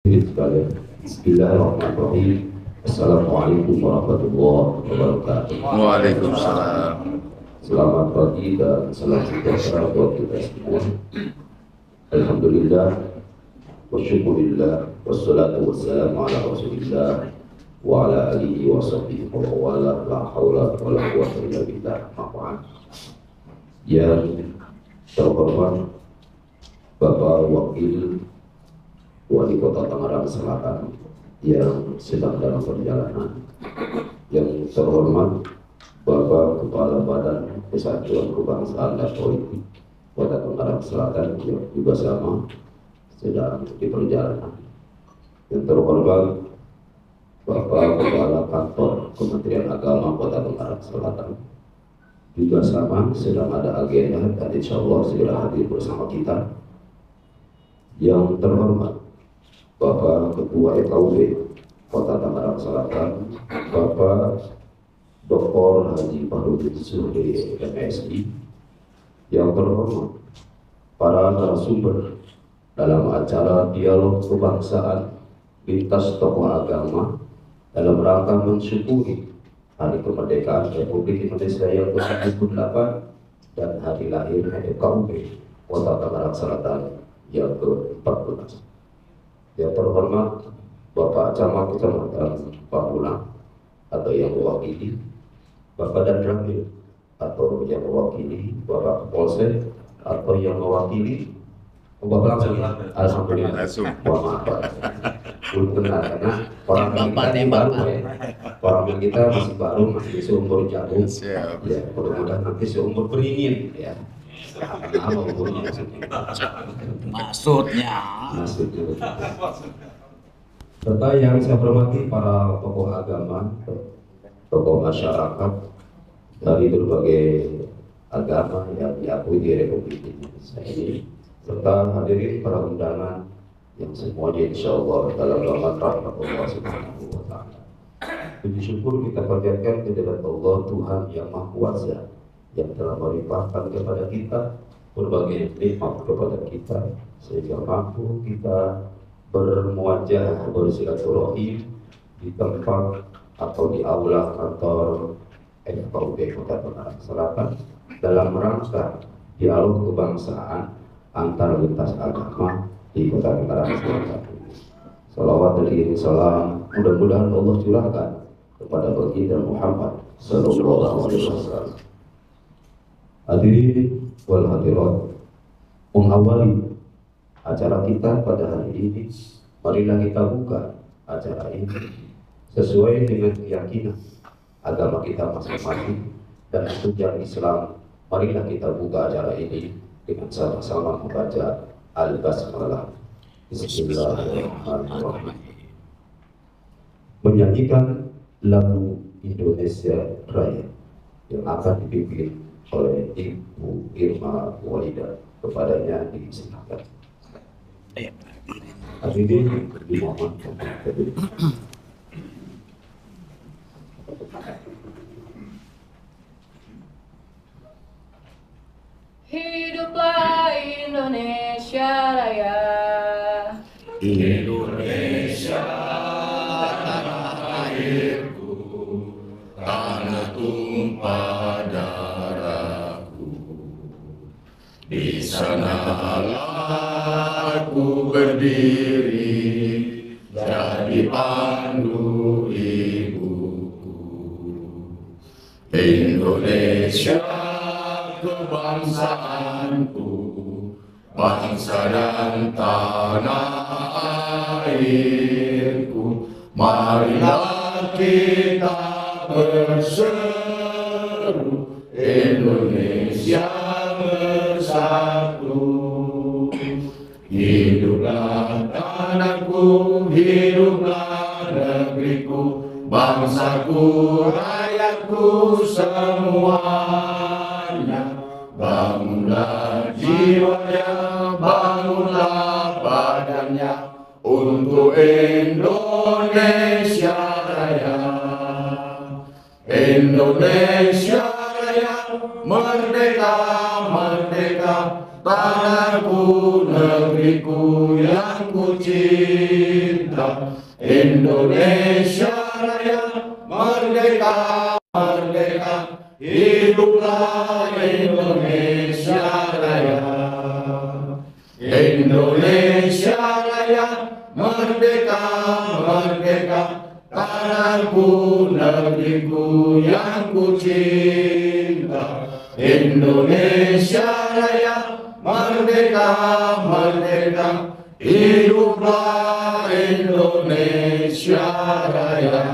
Bismillahirrahmanirrahim. Assalamualaikum warahmatullahi wabarakatuh. Waalaikumsalam. Selamat pagi dan salam sejahtera buat kita semua. Alhamdulillah wa syukurillah wassalatu wassalamu ala rasulillah wa ala alihi wa sahbihi wa wala la hawla wa la quwwata illa billah. Yang terhormat Bapak Wakil Wali Kota Tangerang Selatan yang sedang dalam perjalanan, yang terhormat Bapak Kepala Badan Persatuan Kebangsaan dan Politik Kota Tangerang Selatan yang juga sama sedang di perjalanan, yang terhormat Bapak Kepala Kantor Kementerian Agama Kota Tangerang Selatan juga sama sedang ada agenda dan insya Allah segera hadir bersama kita. Yang terhormat Bapak Ketua FKUB Kota Tangerang Selatan, Bapak Dr. Haji Bahrudin Zuhri MSI. Yang terhormat para narasumber dalam acara dialog kebangsaan lintas tokoh agama dalam rangka mensyukuri Hari Kemerdekaan Republik Indonesia yang ke-78 dan hari lahir FKUB Kota Tangerang Selatan yang ke-14. Yang terhormat Bapak Camat Kecamatan Pamulang atau yang mewakili, Bapak Danramil atau yang mewakili, Bapak Kapolsek atau yang mewakili, Bapak langsung ya. Alhamdulillah. Mohon maaf. Belum kenal karena orang kita baru ya. Orang kita masih baru, masih seumur jagung. Ya, mudah-mudahan nanti seumur beringin ya. Apa umurnya maksudnya? Serta yang saya hormati para tokoh agama, tokoh masyarakat dari berbagai agama yang diakui di Republik Indonesia ini, serta hadirin para undangan yang semuanya insya Allah dalam rahmat Allah Subhanahu wa Ta'ala. Puji syukur kita panjatkan kehadirat Allah Tuhan yang Maha Kuasa yang telah melimpahkan kepada kita berbagai nikmat kepada kita sehingga mampu kita bermuajah bersilaturahim di tempat atau di aula kantor FKUB Kota Tangerang Selatan dalam rangka dialog kebangsaan antar lintas agama di Kota Tangerang Selatan. Salawat dan salam mudah-mudahan Allah curahkan kepada baginda Muhammad sallallahu alaihi wasallam. Hadirin wal hadirat, mengawali acara kita pada hari ini, marilah kita buka acara ini sesuai dengan keyakinan agama kita masing-masing dan sejarah Islam. Marilah kita buka acara ini dengan sama-sama membaca Al-Basmalah. Bismillahirrahmanirrahim. Menyanyikan lagu Indonesia Raya yang akan dipimpin oleh Ibu Irma Walida. Kepadanya dipersilakan. Hadirin dimohon berdiri. Hiduplah Indonesia Raya. Indonesia tanah airku, tanah tumpah darahku. Di sanalah aku berdiri, jadi pandu ibuku. Indonesia kebangsaanku, bangsa dan tanah airku. Marilah kita berseru, Indonesia bersatu. Hiduplah tanahku, hiduplah negeriku, bangsaku, rakyatku semuanya. Bangunlah jiwanya, bangunlah badannya untuk Indonesia Raya. Indonesia Raya, merdeka, merdeka, tanahku, negeriku yang ku cinta. cinta. Indonesia Raya, merdeka, merdeka, hiduplah Indonesia Raya. Indonesia Raya, merdeka, merdeka, tanahku, negeriku yang ku cinta. Indonesia Raya, merdeka, merdeka, hiduplah Indonesia Raya.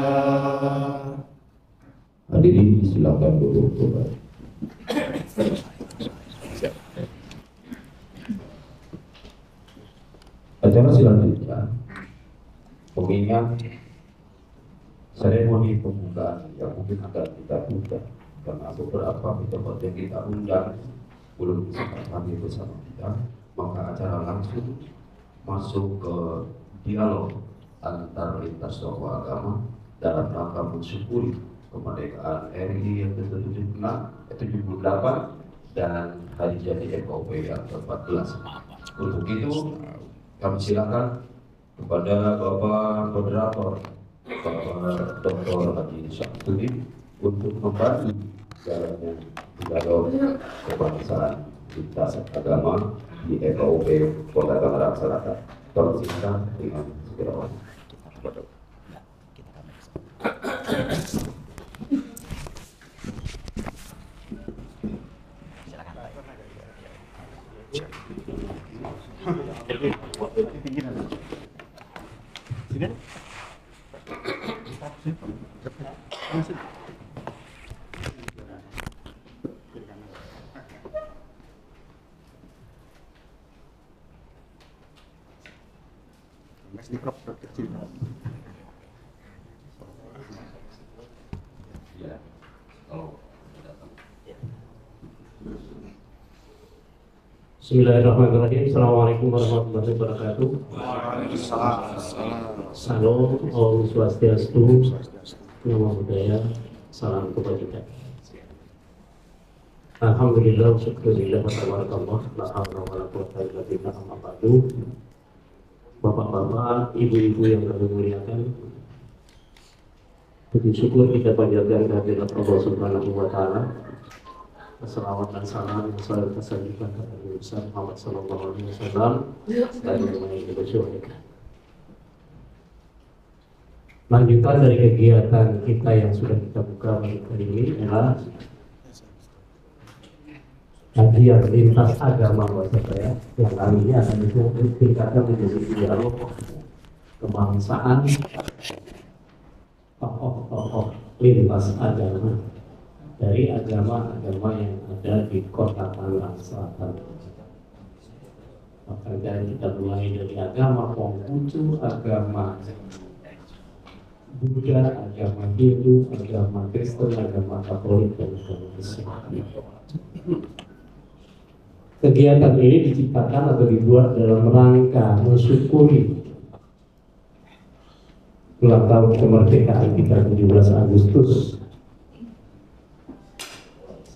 Hadirin silakan duduk kembali. Acara selanjutnya mengingat seremoni pembukaan yang mungkin akan kita undang karena beberapa tempat yang kita undang belum bisa hadir bersama kita, maka acara langsung masuk ke dialog antar lintas tokoh agama dalam rangka mensyukuri kemerdekaan RI yang ke-78 dan hari jadi FOP yang ke-14. Untuk itu kami silakan kepada Bapak Moderator Bapak Dr. Haji Syamsuddin untuk membantu jalannya dialog kebangsaan lintas agama di FOP Kota Tangerang Selatan. Kami silakan dengan segera. Bismillahirrahmanirrahim. Assalamualaikum warahmatullahi wabarakatuh. Salam, Om Swastiastu, Namo Buddhaya, salam kebajikan. Alhamdulillah, syukurillah, tabarakallah, la haula wala quwwata illa billah, amma ba'du. Bapak-bapak, ibu-ibu yang kami muliakan, puji syukur kita panjatkan kehadirat Allah Subhanahu wa Ta'ala. Salawat dan salam yang selalu tersajikan kepada Nabi Muhammad Sallallahu Alaihi Wasallam dan yang bersyukur. Lanjutan dari kegiatan kita yang sudah kita buka pada hari ini adalah kajian lintas agama bahasa saya yang kali ini akan ditingkatkan menjadi dialog kebangsaan tokoh-tokoh lintas agama dari agama-agama yang ada di Kota Tangerang Selatan. Maka kita mulai dari agama Konghucu, agama Buddha, agama Hindu, agama Kristen, agama Katolik, dan agama Islam. Kegiatan ini diciptakan atau dibuat dalam rangka mensyukuri ulang tahun kemerdekaan kita 17 Agustus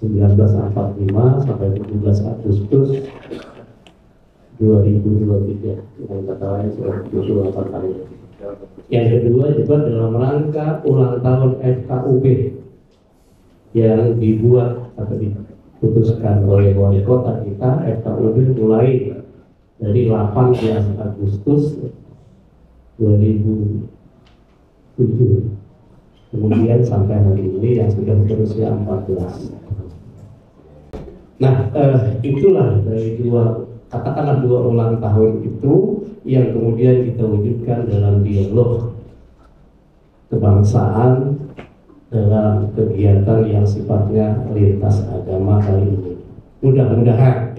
1945 sampai 17 Agustus 2023. Yang katanya sudah 78 tahun. Yang kedua juga dalam rangka ulang tahun FKUB yang dibuat atau diputuskan oleh wali kota kita. FKUB mulai dari 18 Agustus 2007 kemudian sampai hari ini yang sudah berusia 14. Nah, itulah dari katakanlah dua ulang tahun itu yang kemudian kita wujudkan dalam dialog kebangsaan dalam kegiatan yang sifatnya lintas agama kali ini. Mudah-mudahan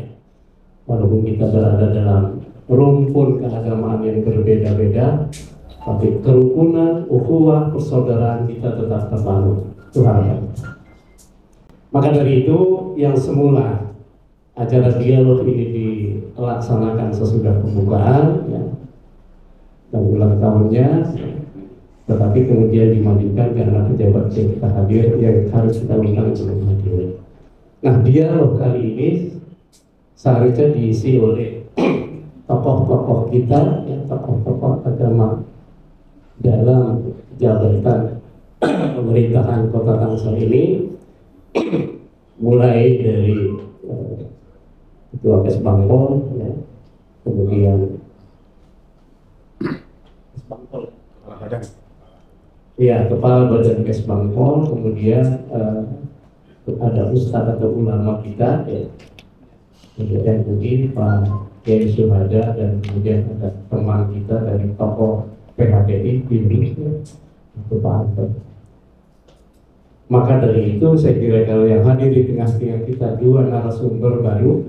walaupun kita berada dalam rumpun keagamaan yang berbeda-beda, tapi kerukunan, ukhuwah, persaudaraan kita tetap terbangun. Tuhan. Maka dari itu yang semula acara dialog ini dilaksanakan sesudah pembukaan ya, dan ulang tahunnya, tetapi kemudian dimajukan karena pejabat yang kita hadir yang harus kita undang belum hadir. Nah, dialog kali ini seharusnya diisi oleh tokoh-tokoh kita, ya, tokoh-tokoh agama dalam jabatan pemerintahan Kota Tangsel ini, mulai dari Ketua Kesbangpol, ya, kemudian Kepala Badan Kesbangpol, kemudian ada ustadz atau ulama kita, ya, kemudian MUI, Pak Kiai Syuhada, dan kemudian ada teman kita dari tokoh PHDI Indonesia, Pak Anton. Maka dari itu saya kira kalau yang hadir di tengah-tengah kita dua narasumber baru,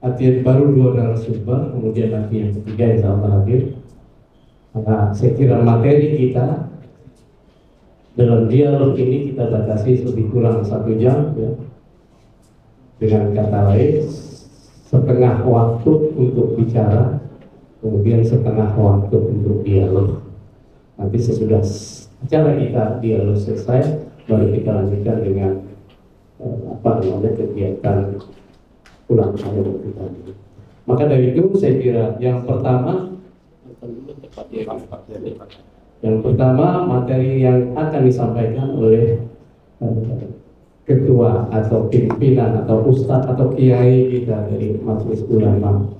artinya baru dua narasumber, kemudian nanti yang ketiga insya Allah hadir. Maka saya kira materi kita dalam dialog ini kita batasi lebih kurang 1 jam, ya. Dengan kata lain, setengah waktu untuk bicara, kemudian setengah waktu untuk dialog. Nanti sesudah acara kita dialog selesai, baru kita lanjutkan dengan kegiatan pulang tahun kita. Maka dari itu saya kira yang pertama materi yang akan disampaikan oleh ketua atau pimpinan atau ustadz atau kiai kita dari Majelis Ulama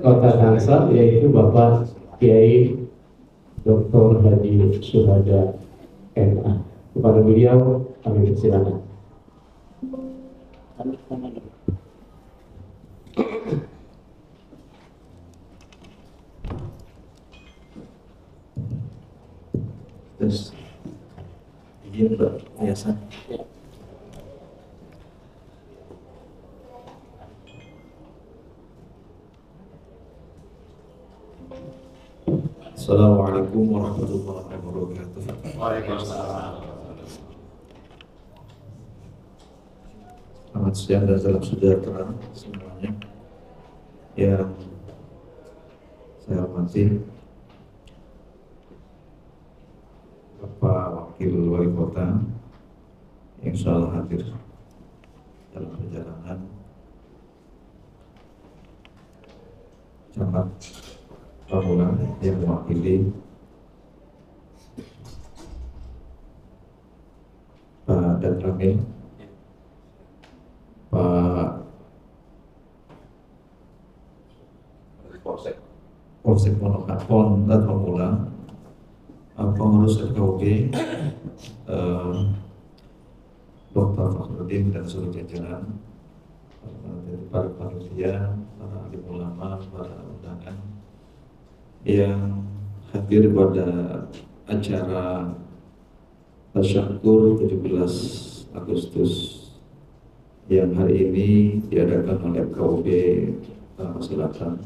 Kota Tangsel, yaitu Bapak Kiai Dr. Haji Syuhada MA. Kepada beliau kami persilakan. Terus izin Pak Yayasan. Assalamualaikum warahmatullahi wabarakatuh. Waalaikumsalam. Selamat siang dan salam sejahtera semuanya. Yang saya hormati Bapak Wakil Wali Kota yang selalu hadir dalam perjalanan, Camat Pamulang yang mewakili Pak Dan Ramil, Pak Polsek Pon dan Pamulang, pengurus FKUG, Dr. Fakhruddin dan seluruh jajaran, dari para panitia, para alim ulama, para undangan yang hadir pada acara Tasyakur 17 Agustus yang hari ini diadakan oleh FKUG Selatan.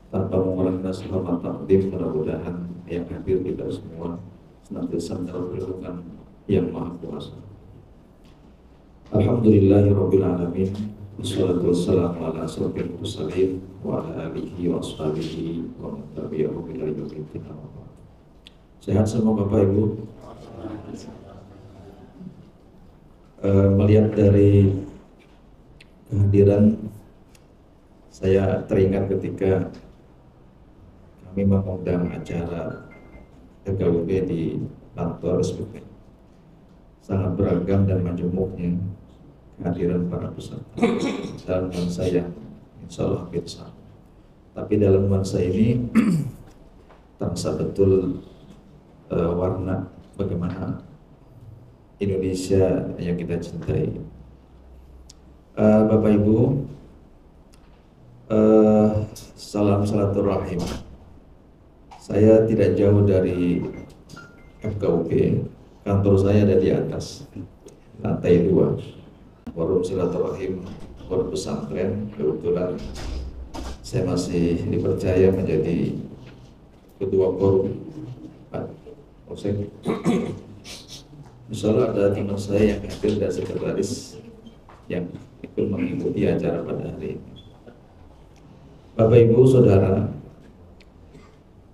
Tanpa mengurangi rasa hormat takdim, mudah-mudahan yang hadir kita semua senantiasa mendapat perlindungan yang Maha Kuasa. Alhamdulillahirabbil alamin. Wassalatu wassalamu ala asyrofil mursalin wa ala alihi wa ashabihi wa man tabi'ahum ila yaumil qiyamah. Sehat semua Bapak Ibu. Melihat dari kehadiran, saya teringat ketika kami mengundang acara FKUG di kantor SPP. Sangat beragam dan majemuknya kehadiran para peserta dalam nuansa yang insya Allah hampir sama. Tapi dalam nuansa ini terasa betul warna bagaimana Indonesia yang kita cintai. Bapak Ibu, salam silaturahim. Saya tidak jauh dari FKUG, kantor saya ada di atas lantai 2. Forum silaturahim, forum pesantren. Kebetulan saya masih dipercaya menjadi ketua forum Pak Polsek. Misalnya ada teman saya yang hadir dan sekretaris yang ikut mengikuti acara pada hari ini. Bapak Ibu Saudara,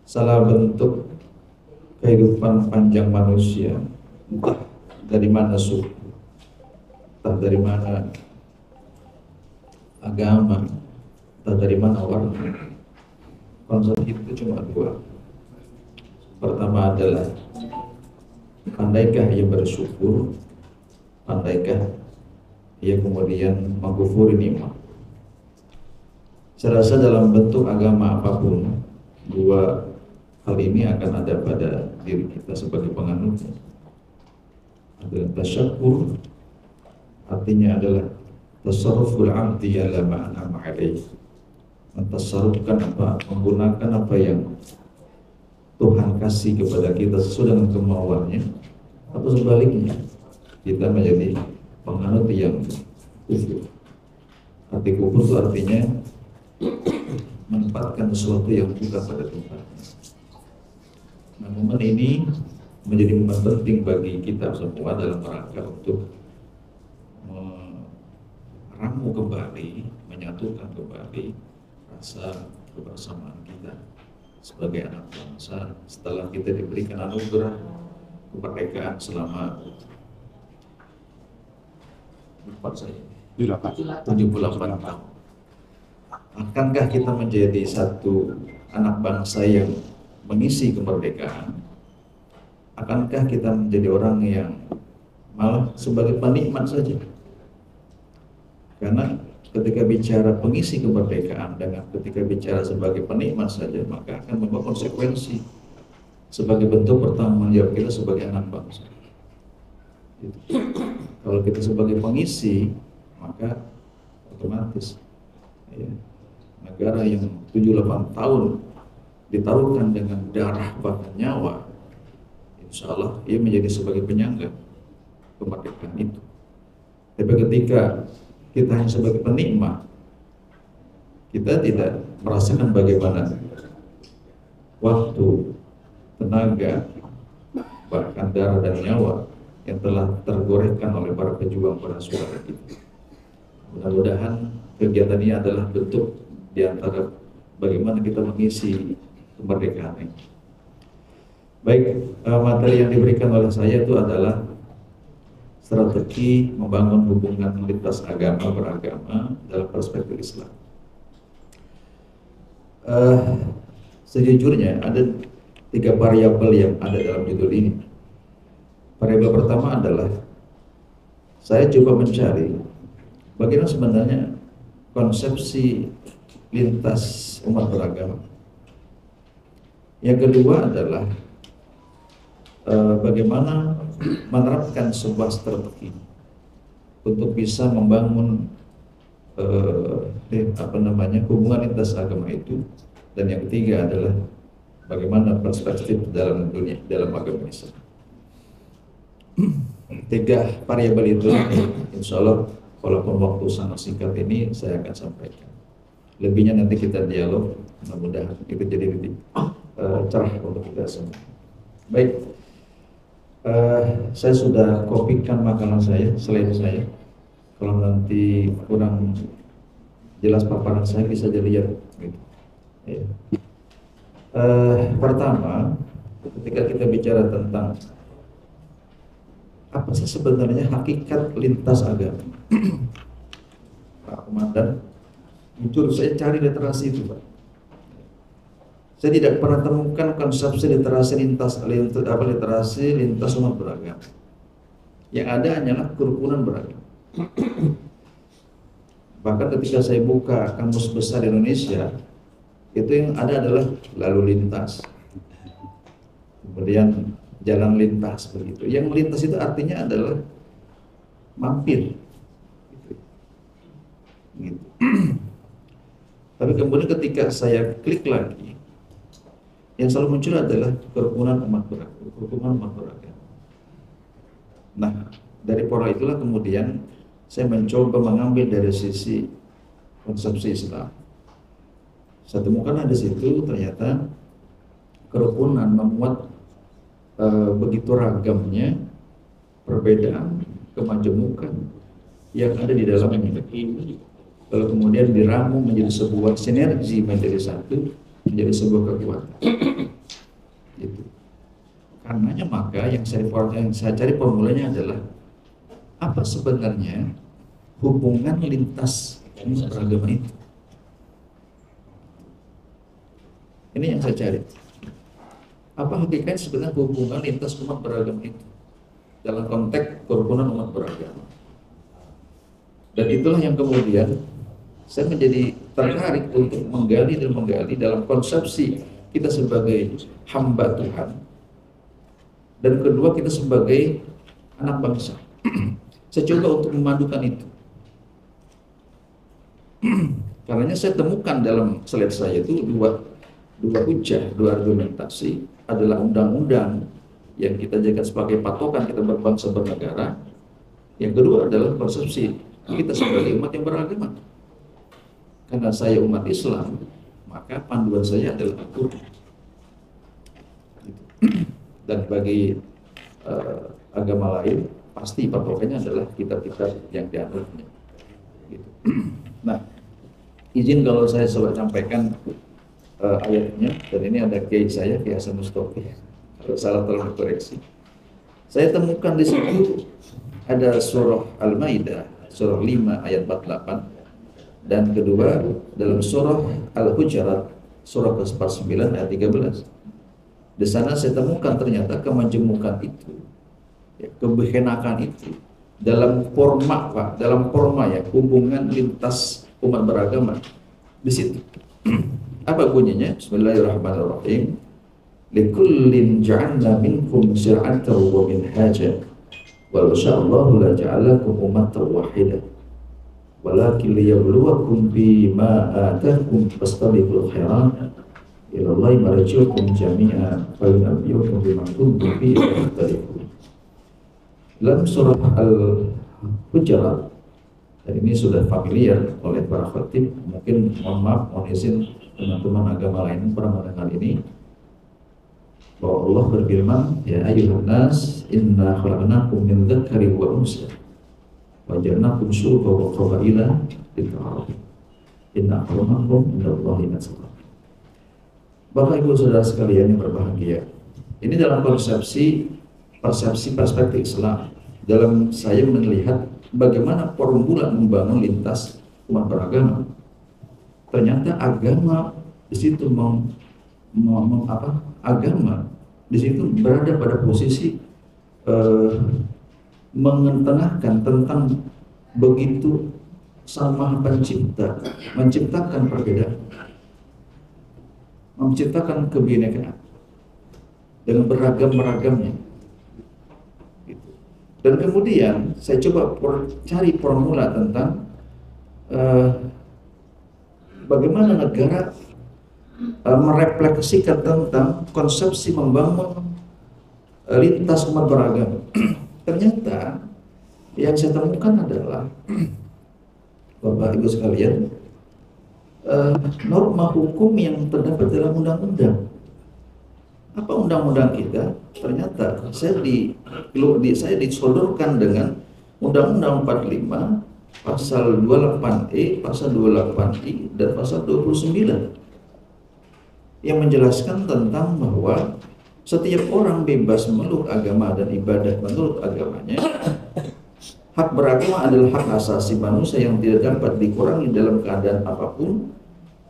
salah bentuk kehidupan panjang manusia, entah dari mana suku, entah dari mana agama, entah dari mana warna, konsep itu cuma dua. Pertama adalah pandaikah ia bersyukur, pandaikah ia kemudian mengkufuri nikmat. Saya rasa dalam bentuk agama apapun, dua hal ini akan ada pada diri kita sebagai penganutnya. Adalah tasyakkur, artinya adalah tasarruful abdi ala ma'anam alaih, mentasarrufkan apa, menggunakan apa yang Tuhan kasih kepada kita sesuai dengan kemauannya, atau sebaliknya kita menjadi penganut yang kufur. Arti kufur itu artinya menempatkan sesuatu yang bukan pada tempatnya. Nah, momen ini menjadi momen penting bagi kita semua dalam rangka untuk meramu kembali, menyatukan kembali rasa kebersamaan kita sebagai anak bangsa setelah kita diberikan anugerah kemerdekaan selama 78 tahun. Akankah kita menjadi satu anak bangsa yang mengisi kemerdekaan? Akankah kita menjadi orang yang malah sebagai penikmat saja? Karena ketika bicara pengisi kemerdekaan dengan ketika bicara sebagai penikmat saja, maka akan membawa konsekuensi sebagai bentuk pertanggungjawab kita sebagai anak bangsa. Gitu. Kalau kita sebagai pengisi, maka otomatis ya, negara yang 78 tahun ditaruhkan dengan darah bahkan nyawa, insya Allah ia menjadi sebagai penyangga kemerdekaan itu. Tapi ketika kita hanya sebagai penikmat, kita tidak merasakan bagaimana waktu, tenaga, bahkan darah dan nyawa yang telah tergorekkan oleh para pejuang, para saudara kita. Mudah-mudahan kegiatan ini adalah bentuk di antara bagaimana kita mengisi kemerdekaan ini. Baik, materi yang diberikan oleh saya itu adalah strategi membangun hubungan lintas agama beragama dalam perspektif Islam. Sejujurnya ada 3 variabel yang ada dalam judul ini. Variabel pertama adalah saya coba mencari bagaimana sebenarnya konsepsi lintas umat beragama. Yang kedua adalah bagaimana menerapkan sebuah strategi untuk bisa membangun hubungan lintas agama itu. Dan yang ketiga adalah bagaimana perspektif dalam dunia, dalam agama Islam. 3 variabel itu insya Allah walaupun waktu sangat singkat ini saya akan sampaikan. Lebihnya nanti kita dialog, mudah-mudahan itu jadi lebih cerah untuk kita semua. Baik, saya sudah kopikan makanan saya, slide saya. Kalau nanti kurang jelas paparan saya bisa dilihat gitu. Ya. Pertama, ketika kita bicara tentang apa sih sebenarnya hakikat lintas agama, Pak Komandan, jujur saya cari literasi itu, Pak. Saya tidak pernah temukan konsepsi literasi lintas umat beragama. Yang ada hanyalah kerukunan beragama. Bahkan ketika saya buka kamus besar Indonesia, itu yang ada adalah lalu lintas, kemudian jalan lintas begitu. Yang melintas itu artinya adalah mampir. Gitu. Tapi kemudian ketika saya klik lagi, yang selalu muncul adalah kerukunan umat beragama. Nah, dari pola itulah kemudian saya mencoba mengambil dari sisi konsepsi Islam. Saya temukan di situ ternyata kerukunan memuat begitu ragamnya perbedaan, kemajemukan yang ada di dalam ini. Kalau kemudian diramu menjadi sebuah sinergi, menjadi satu, menjadi sebuah kekuatan. Gitu. Karenanya maka yang saya cari formulanya adalah apa sebenarnya hubungan lintas beragama itu. Ini yang saya cari. Apa hakikatnya sebenarnya hubungan lintas umat beragama itu dalam konteks kerukunan umat beragama? Dan itulah yang kemudian saya menjadi tertarik untuk menggali dalam konsepsi kita sebagai hamba Tuhan, dan kedua kita sebagai anak bangsa. Saya coba untuk memadukan itu. Karena saya temukan dalam slide saya itu dua hujah, dua argumentasi adalah undang-undang yang kita jadikan sebagai patokan kita berbangsa bernegara. Yang kedua adalah konsepsi kita sebagai umat yang beragama. Karena saya umat Islam, maka panduan saya adalah Al-Quran. Dan bagi agama lain, pasti patokannya adalah kitab-kitab yang dianutnya. Gitu. Nah, izin kalau saya sampaikan ayatnya, dan ini ada kiai saya, Kiai Hasan Mustofi. Kalau salah tolong dikoreksi. Saya temukan di situ ada surah Al-Maidah, surah 5 ayat 48. Dan kedua dalam surah Al-Hujurat surah ke-49 ayat 13. Di sana saya temukan ternyata kemajemukan itu, ya, kebehenakan itu dalam forma, Pak, dalam forma ya hubungan lintas umat beragama di situ. Apa bunyinya? Bismillahirrahmanirrahim. Likullin ja'alna minkum syir'atan wa minhaja wa insyaallahu la ja'alakum ummatan wahidah. Walakin liyabluwakum bima atakum fastabiqul khairat ila Allahi marji'ukum jami'an fa yunabbi'ukum bima kuntum fihi takhtalifun. Dalam surah Al-Hujurat, dan ini sudah familiar oleh para khatib, mungkin mohon maaf, mohon izin teman-teman agama lain pernah mendengar ini, bahwa Allah berfirman, ya ayyuhan nas inna khalaqnakum min dzakarin wa unsa waja'alnakum syu'uban wa qabaila lita'arafu inna akramakum indallahi atqakum. Bapak Ibu Saudara sekalian yang berbahagia, ini dalam persepsi perspektif Islam, dalam saya melihat bagaimana formula membangun lintas umat beragama. Ternyata agama di situ agama di situ berada pada posisi mengetengahkan tentang begitu Sang Maha Pencipta menciptakan perbedaan, menciptakan kebinekaan dengan beragam-ragamnya. Gitu. Dan kemudian saya coba cari formula tentang bagaimana negara merefleksikan tentang konsepsi membangun lintas umat beragama. Ternyata yang saya temukan adalah Bapak Ibu sekalian, norma hukum yang terdapat dalam undang-undang. Apa undang-undang kita? Ternyata saya disodorkan dengan Undang-Undang 45 pasal 28E, pasal 28I dan pasal 29 yang menjelaskan tentang bahwa setiap orang bebas memeluk agama dan ibadah menurut agamanya. Hak beragama adalah hak asasi manusia yang tidak dapat dikurangi dalam keadaan apapun.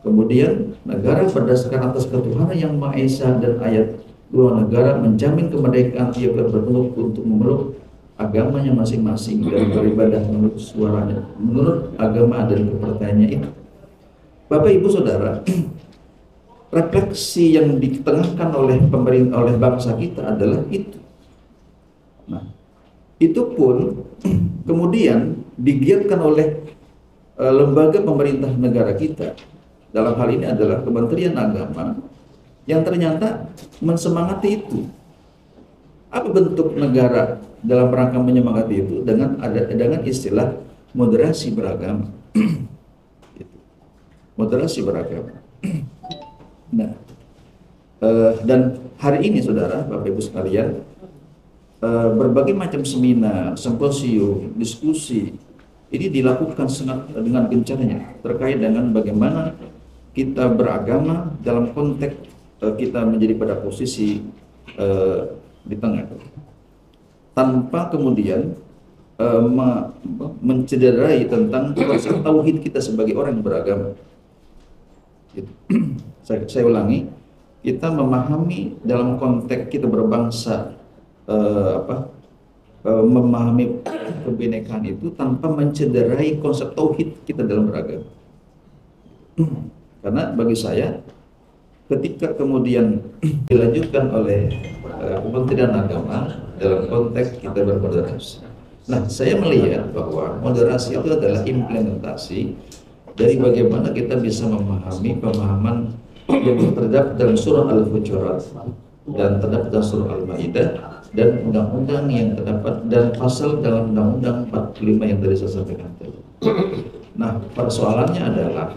Kemudian negara berdasarkan atas ketuhanan yang Maha Esa dan ayat 2 negara menjamin kemerdekaan tiap berbentuk untuk memeluk agamanya masing-masing dan beribadah menurut suaranya, menurut agama dan kepercayaannya itu. Bapak Ibu Saudara, refleksi yang ditengahkan oleh pemerintah, oleh bangsa kita adalah itu. Nah, itu pun kemudian digiatkan oleh lembaga pemerintah negara kita. Dalam hal ini adalah Kementerian Agama yang ternyata mensemangati itu. Apa bentuk negara dalam rangka menyemangati itu? Dengan istilah moderasi beragama. Moderasi beragama. Nah, dan hari ini saudara, Bapak Ibu sekalian, berbagai macam seminar, simposium, diskusi ini dilakukan dengan gencarnya terkait dengan bagaimana kita beragama dalam konteks kita menjadi pada posisi di tengah, tanpa kemudian mencederai tentang konsep tauhid kita sebagai orang yang beragama. Gitu. Saya ulangi, kita memahami dalam konteks kita berbangsa, memahami kebinekaan itu tanpa mencederai konsep tauhid kita dalam beragama. Karena bagi saya, ketika kemudian dilanjutkan oleh Kementerian Agama dalam konteks kita bermoderasi, nah saya melihat bahwa moderasi itu adalah implementasi dari bagaimana kita bisa memahami pemahaman yang terdapat dalam surah Al-Hujurat dan terdapat dalam surah Al-Maidah dan undang-undang yang terdapat dan pasal dalam undang-undang 45 yang tadi saya sampaikan tadi. Nah, persoalannya adalah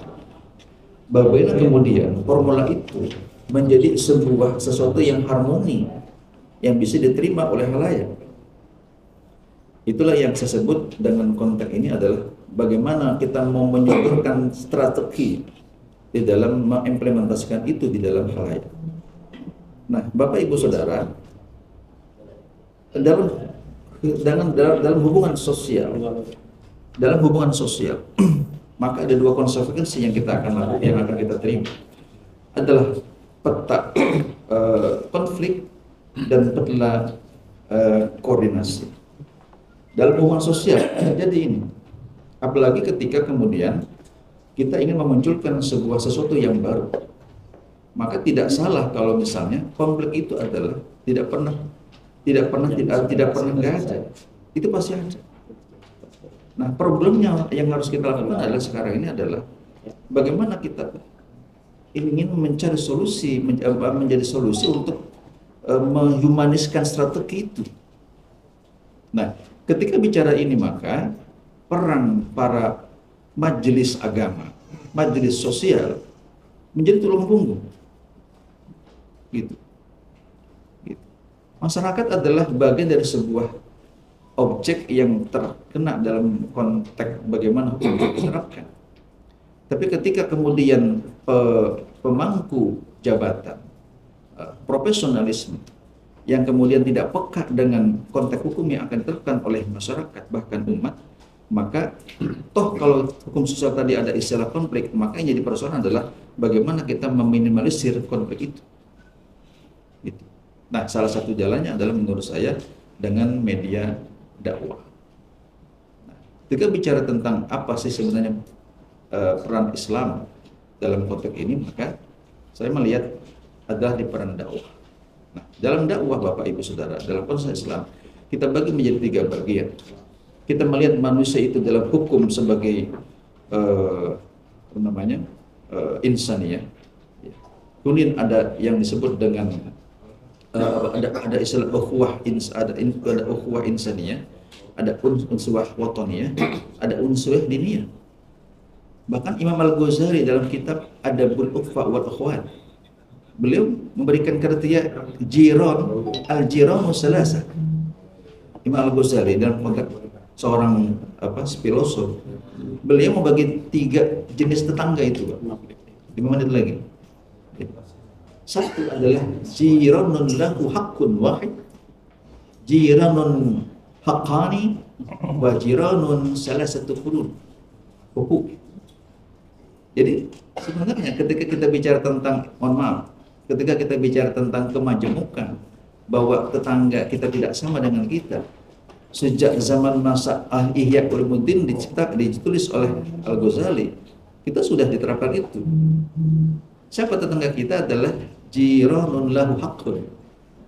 bagaimana kemudian formula itu menjadi sebuah sesuatu yang harmoni yang bisa diterima oleh khalayak. Itulah yang saya sebut dengan konteks ini adalah bagaimana kita mau menyodorkan strategi di dalam mengimplementasikan itu di dalam khalayak. Nah, Bapak Ibu Saudara, dalam hubungan sosial, maka ada dua konsekuensi yang kita akan lakukan, yang akan kita terima adalah peta konflik dan peta koordinasi. Dalam hubungan sosial jadi ini, apalagi ketika kemudian kita ingin memunculkan sesuatu yang baru, maka tidak salah kalau misalnya konflik itu adalah tidak pernah nggak ada, itu pasti ada. Nah, problemnya yang harus kita lakukan adalah sekarang ini adalah bagaimana kita ingin mencari solusi, menjadi solusi untuk menghumaniskan strategi itu. Nah, ketika bicara ini maka peran para majelis agama, majelis sosial menjadi tulang punggung. Gitu. Masyarakat adalah bagian dari sebuah objek yang terkena dalam konteks bagaimana hukum diterapkan. Tapi ketika kemudian pemangku jabatan, profesionalisme yang kemudian tidak peka dengan konteks hukum yang akan diterapkan oleh masyarakat bahkan umat, maka toh kalau hukum sosial tadi ada istilah konflik, maka yang jadi persoalan adalah bagaimana kita meminimalisir konflik itu. Gitu. Nah, salah satu jalannya adalah menurut saya dengan media dakwah. Nah, ketika bicara tentang apa sih sebenarnya peran Islam dalam konteks ini, maka saya melihat adalah di peran dakwah. Nah, dalam dakwah Bapak Ibu Saudara, dalam konsep Islam kita bagi menjadi tiga bagian. Kita melihat manusia itu dalam hukum sebagai insaniyah. Kemudian ada yang disebut dengan ada istilah ukhuwah insaniyah, ada unsur wataniyah, ada unsur diniyah. Bahkan Imam Al-Ghazali dalam kitab Adabul Ukhwa wal Ukhwat, beliau memberikan kriteria jiran, al-jiranu salasa. Imam Al-Ghazali dalam konteks seorang filosof, beliau membagi tiga jenis tetangga itu, 5 menit lagi. Satu adalah jiranun lahu haqqun wahid, jiranun haqqani, wa jiranun salasatu qurun. Hukuk. Jadi sebenarnya ketika kita bicara tentang, ketika kita bicara tentang kemajemukan, bahwa tetangga kita tidak sama dengan kita, sejak zaman masa Ihya Ulumuddin ditulis oleh Al-Ghazali, kita sudah diterapkan itu. Siapa tetangga kita adalah jiranun lahu haqqun,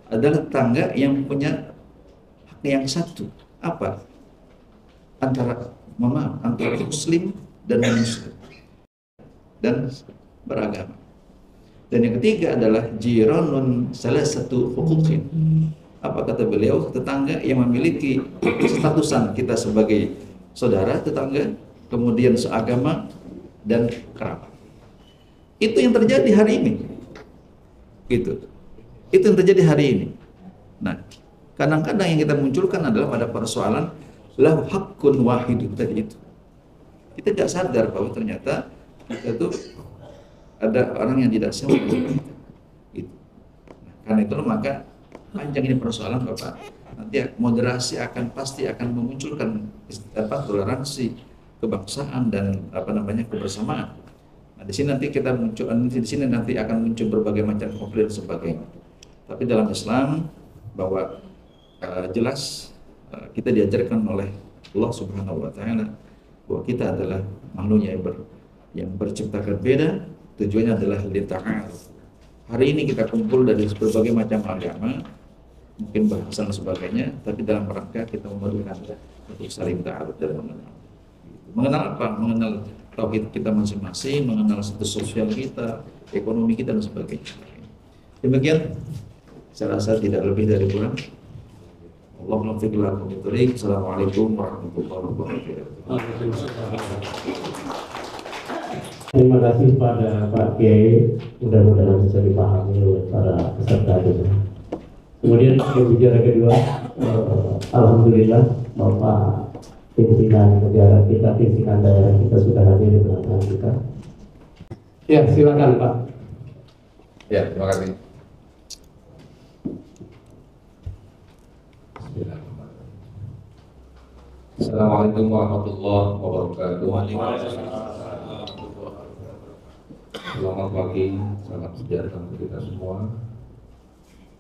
adalah tetangga yang punya hak yang satu. Apa? Antara muslim dan non-muslim dan beragama. Dan yang ketiga adalah jiranun salasatu huquqin. Apa kata beliau? Tetangga yang memiliki statusan kita sebagai saudara, tetangga, kemudian seagama dan kerabat. Itu yang terjadi hari ini. Itu yang terjadi hari ini. Nah, kadang-kadang yang kita munculkan adalah pada persoalan lahu haqqun wahidun tadi itu. Kita tidak sadar bahwa ternyata kita itu ada orang yang tidak sama dengan kita. Gitu. Nah, karena itu maka panjang ini persoalan Bapak. Nanti moderasi pasti akan memunculkan toleransi, kebangsaan dan kebersamaan. Nah, di sini nanti kita muncul, di sini nanti akan muncul berbagai macam konflik dan sebagainya. Tapi dalam Islam bahwa jelas kita diajarkan oleh Allah Subhanahu wa taala bahwa kita adalah makhluk yang berciptakan beda, tujuannya adalah lita'aruf. Hari ini kita kumpul dari berbagai macam agama, mungkin bahasa dan sebagainya, tapi dalam rangka kita memerlukan untuk saling ta'aruf dan mengenal. Mengenal apa? Mengenal tauhid kita masing-masing, mengenal status sosial kita, ekonomi kita dan sebagainya. Demikian, saya rasa tidak lebih dari kurang. Allahumma fiqh lakum bitariq. Assalamualaikum warahmatullahi wabarakatuh. Terima kasih pada Pak Kiai, mudah-mudahan bisa dipahami oleh para peserta juga. Kemudian pembicara kedua, alhamdulillah Bapak pimpinan negara kita, pimpinan daerah kita sudah hadir di tengah kita. Ya, silakan Pak. Ya, terima kasih. Assalamualaikum warahmatullahi wabarakatuh. Selamat pagi, salam sejahtera untuk kita semua.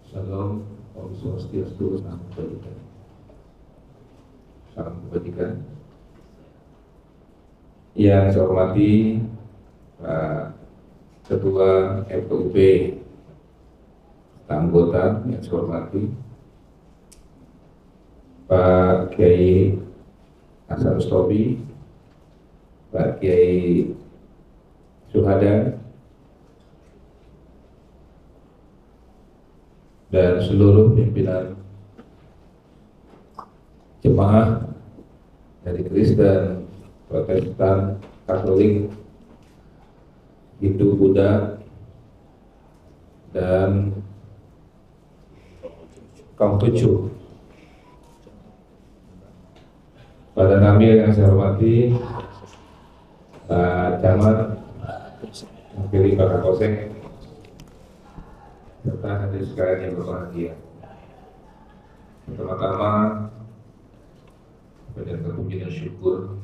Salam Om Swastiastu, salam kebajikan. Salam kebajikan. Yang saya hormati Pak Ketua FKUP, anggota yang saya hormati Pak Kiai Hasan Stobi, Pak Kiai Suhada, dan seluruh pimpinan jemaah dari Kristen, Protestan, Katolik, Hindu, Buddha, dan Konghucu. Pada Namil yang saya hormati, Pak Camat, Pilih Pak Kapolsek, serta hadirin sekalian yang berbahagia. Pertama-tama, panjatkan puji dan syukur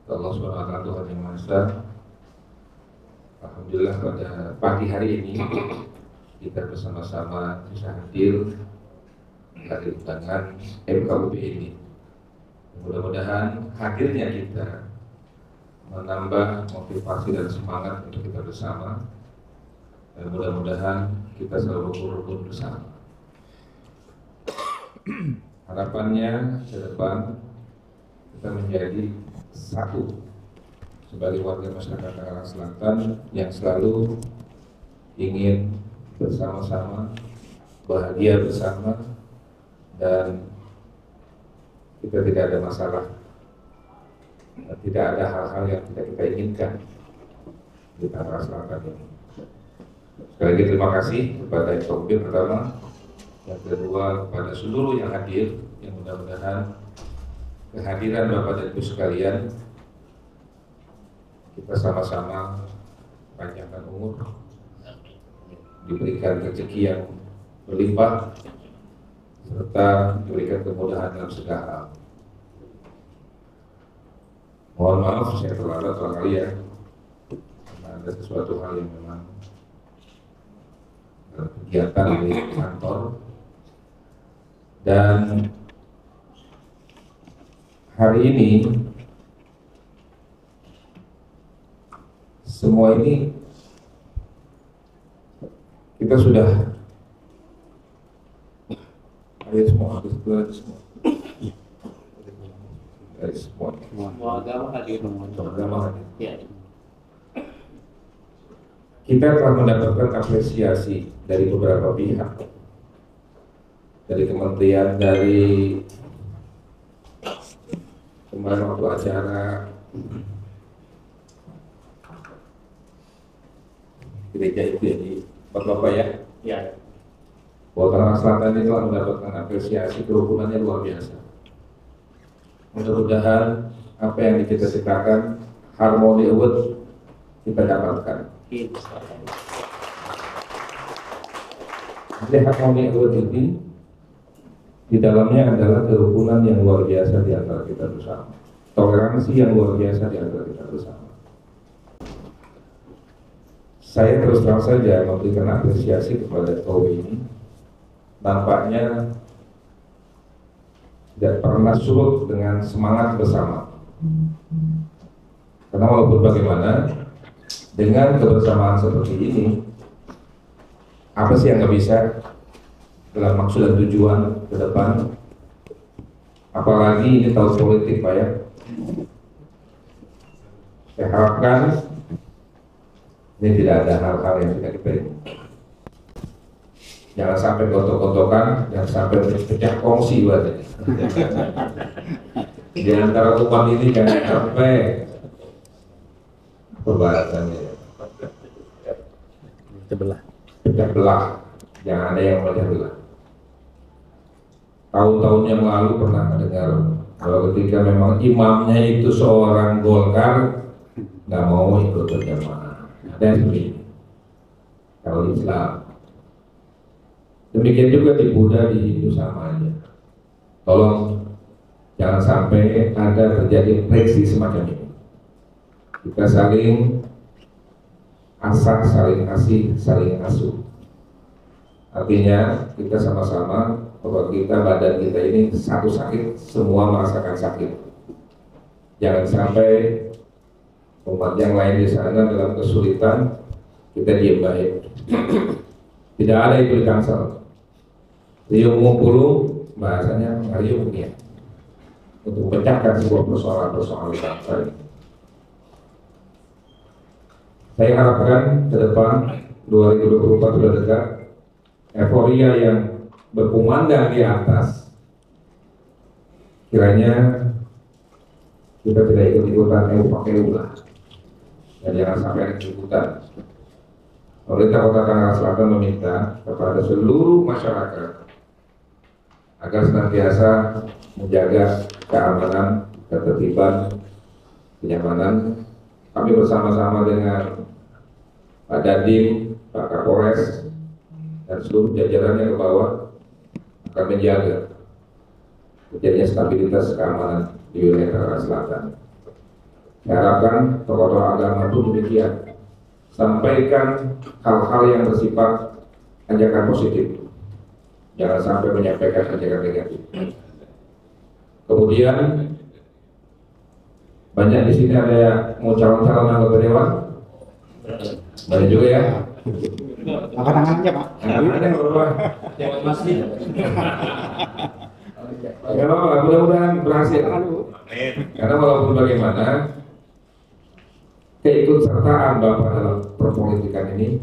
Allah SWT Tuhan Yang Maha Esa. Alhamdulillah pada pagi hari ini kita bersama-sama bisa hadir dari undangan FKUP ini. Mudah-mudahan hadirnya kita menambah motivasi dan semangat untuk kita bersama, dan mudah-mudahan kita selalu rukun bersama. Harapannya ke depan kita menjadi satu sebagai warga masyarakat Tangerang Selatan yang selalu ingin bersama-sama, bahagia bersama, dan kita tidak ada masalah, tidak ada hal-hal yang tidak kita inginkan di Tangerang Selatan ini. Sekali lagi terima kasih kepada FKUP pertama, yang kedua kepada seluruh yang hadir, yang mudah-mudahan kehadiran Bapak dan Ibu sekalian kita sama-sama panjangkan umur, diberikan rezeki yang berlimpah, serta diberikan kemudahan dalam segala hal. Mohon maaf saya terlambat barangkali ya, karena ada sesuatu hal yang memang kegiatan di kantor, dan hari ini semua ini kita sudah hadir semua, dari semua agama hadir. Ya. Kita telah mendapatkan apresiasi dari beberapa pihak, dari kementerian, dari kemarin waktu acara gereja itu ya, di Bapak-Bapak ya. Ya. Bahwa Tangerang Selatan ini telah mendapatkan apresiasi, kerukunannya luar biasa. Mudah-mudahan apa yang kita ciptakan, Harmony Award, kita dapatkan. Jadi Harmony Award ini di dalamnya adalah kerukunan yang luar biasa di antara kita bersama, toleransi yang luar biasa di antara kita bersama. saya terus terang saja memberikan apresiasi kepada Kowi ini. Nampaknya tidak pernah surut dengan semangat bersama. Karena walaupun bagaimana, dengan kebersamaan seperti ini, apa sih yang nggak bisa dalam maksud dan tujuan ke depan? Apalagi ini tahun politik, Pak ya. Saya harapkan ini tidak ada hal-hal yang tidak dipilih. Jangan sampai gontok-gontokan, jangan sampai pecah kongsi buat ini. Di antara umat ini jangan sampai pembahasannya pecah belah, jangan ada yang pecah belah. Tahun-tahun yang lalu pernah mendengar kalau ketika memang imamnya itu seorang Golkar nggak mau ikut berjamaah, dan seperti kalau Islam. Demikian juga di Buddha, di Hindu sama aja. Tolong jangan sampai ada terjadi friksi semacam ini. Kita saling asak, saling kasih, saling asuh. Artinya kita sama-sama bahwa badan kita ini satu sakit, semua merasakan sakit. Jangan sampai umat yang lain di sana dalam kesulitan kita diam baik. Tidak ada itu di Tangsel. Riung Mumpulu bahasanya Riung ya, untuk memecahkan sebuah persoalan-persoalan bangsa ini. Saya harapkan ke depan 2024 sudah dekat, euforia yang berkumandang di atas, kiranya kita tidak ikut-ikutan pakai ulah, dan jangan sampai ikut-ikutan. Pemerintah Kota Tangerang Selatan meminta kepada seluruh masyarakat agar senantiasa menjaga keamanan, ketertiban, kenyamanan. Kami bersama-sama dengan Pak Dandim, Pak Kapolres, dan seluruh jajarannya ke bawah akan menjaga terjadinya stabilitas keamanan di wilayah Tangerang Selatan. Saya harapkan tokoh-tokoh agama pun demikian, sampaikan hal-hal yang bersifat ajakan positif, jangan sampai menyampaikan ajakan negatif. Kemudian banyak di sini ada yang mau calon-calon anggota dewan, banyak juga ya. Angkat tangannya Pak. Ada berapa? Masih. Ya, mudah-mudahan berhasil. Karena walaupun bagaimana, keikutsertaan Bapak dalam perpolitikan ini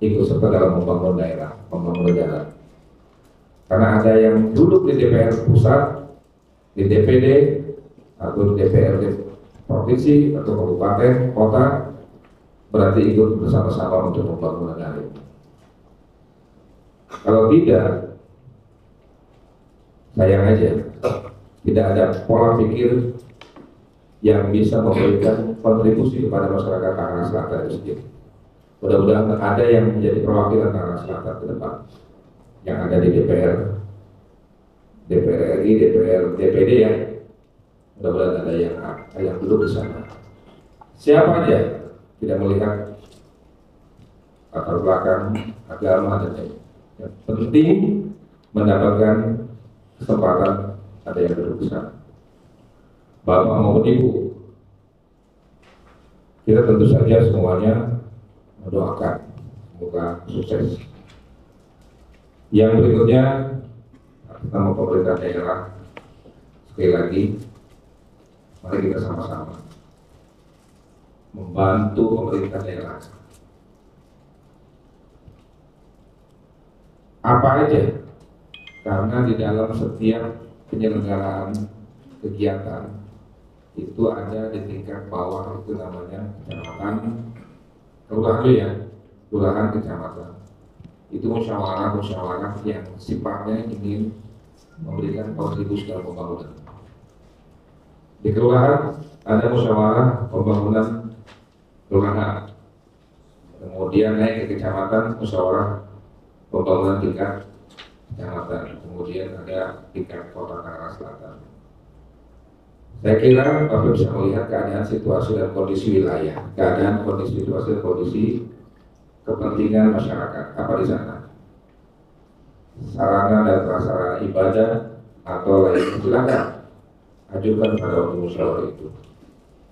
ikut serta dalam membangun daerah, membangun negara. Karena ada yang duduk di DPR pusat, di DPD, atau di DPRD provinsi atau kabupaten, kota, berarti ikut bersama-sama untuk membangun negara ini. Kalau tidak, sayang aja, tidak ada pola pikir yang bisa memberikan kontribusi kepada masyarakat Tangerang Selatan itu sendiri. Mudah-mudahan ada yang menjadi perwakilan Tangerang Selatan ke depan, yang ada di DPR, DPR RI, DPR, DPD ya. Mudah-mudahan ada yang duduk di sana. Siapa aja, tidak melihat latar belakang agama dan lain. Yang penting mendapatkan kesempatan ada yang duduk di sana. Bapak maupun Ibu, kita tentu saja semuanya mendoakan semoga sukses. Yang berikutnya, atas nama pemerintah daerah, sekali lagi, mari kita sama-sama membantu pemerintah daerah. Apa aja, karena di dalam setiap penyelenggaraan kegiatan itu ada di tingkat bawah, itu namanya kecamatan, kelurahan ya, kelurahan kecamatan. Itu musyawarah yang sifatnya ingin memberikan kontribusi dalam pembangunan. Di kelurahan ada musyawarah pembangunan kelurahan, kemudian naik ke kecamatan, musyawarah pembangunan tingkat kecamatan, kemudian ada tingkat kota Tangerang Selatan. Saya kira Bapak bisa melihat keadaan situasi dan kondisi wilayah, keadaan kondisi situasi dan kondisi kepentingan masyarakat. Apa di sana? Sarana dan prasarana ibadah atau lain, silakan ajukan pada waktu musyawarah itu.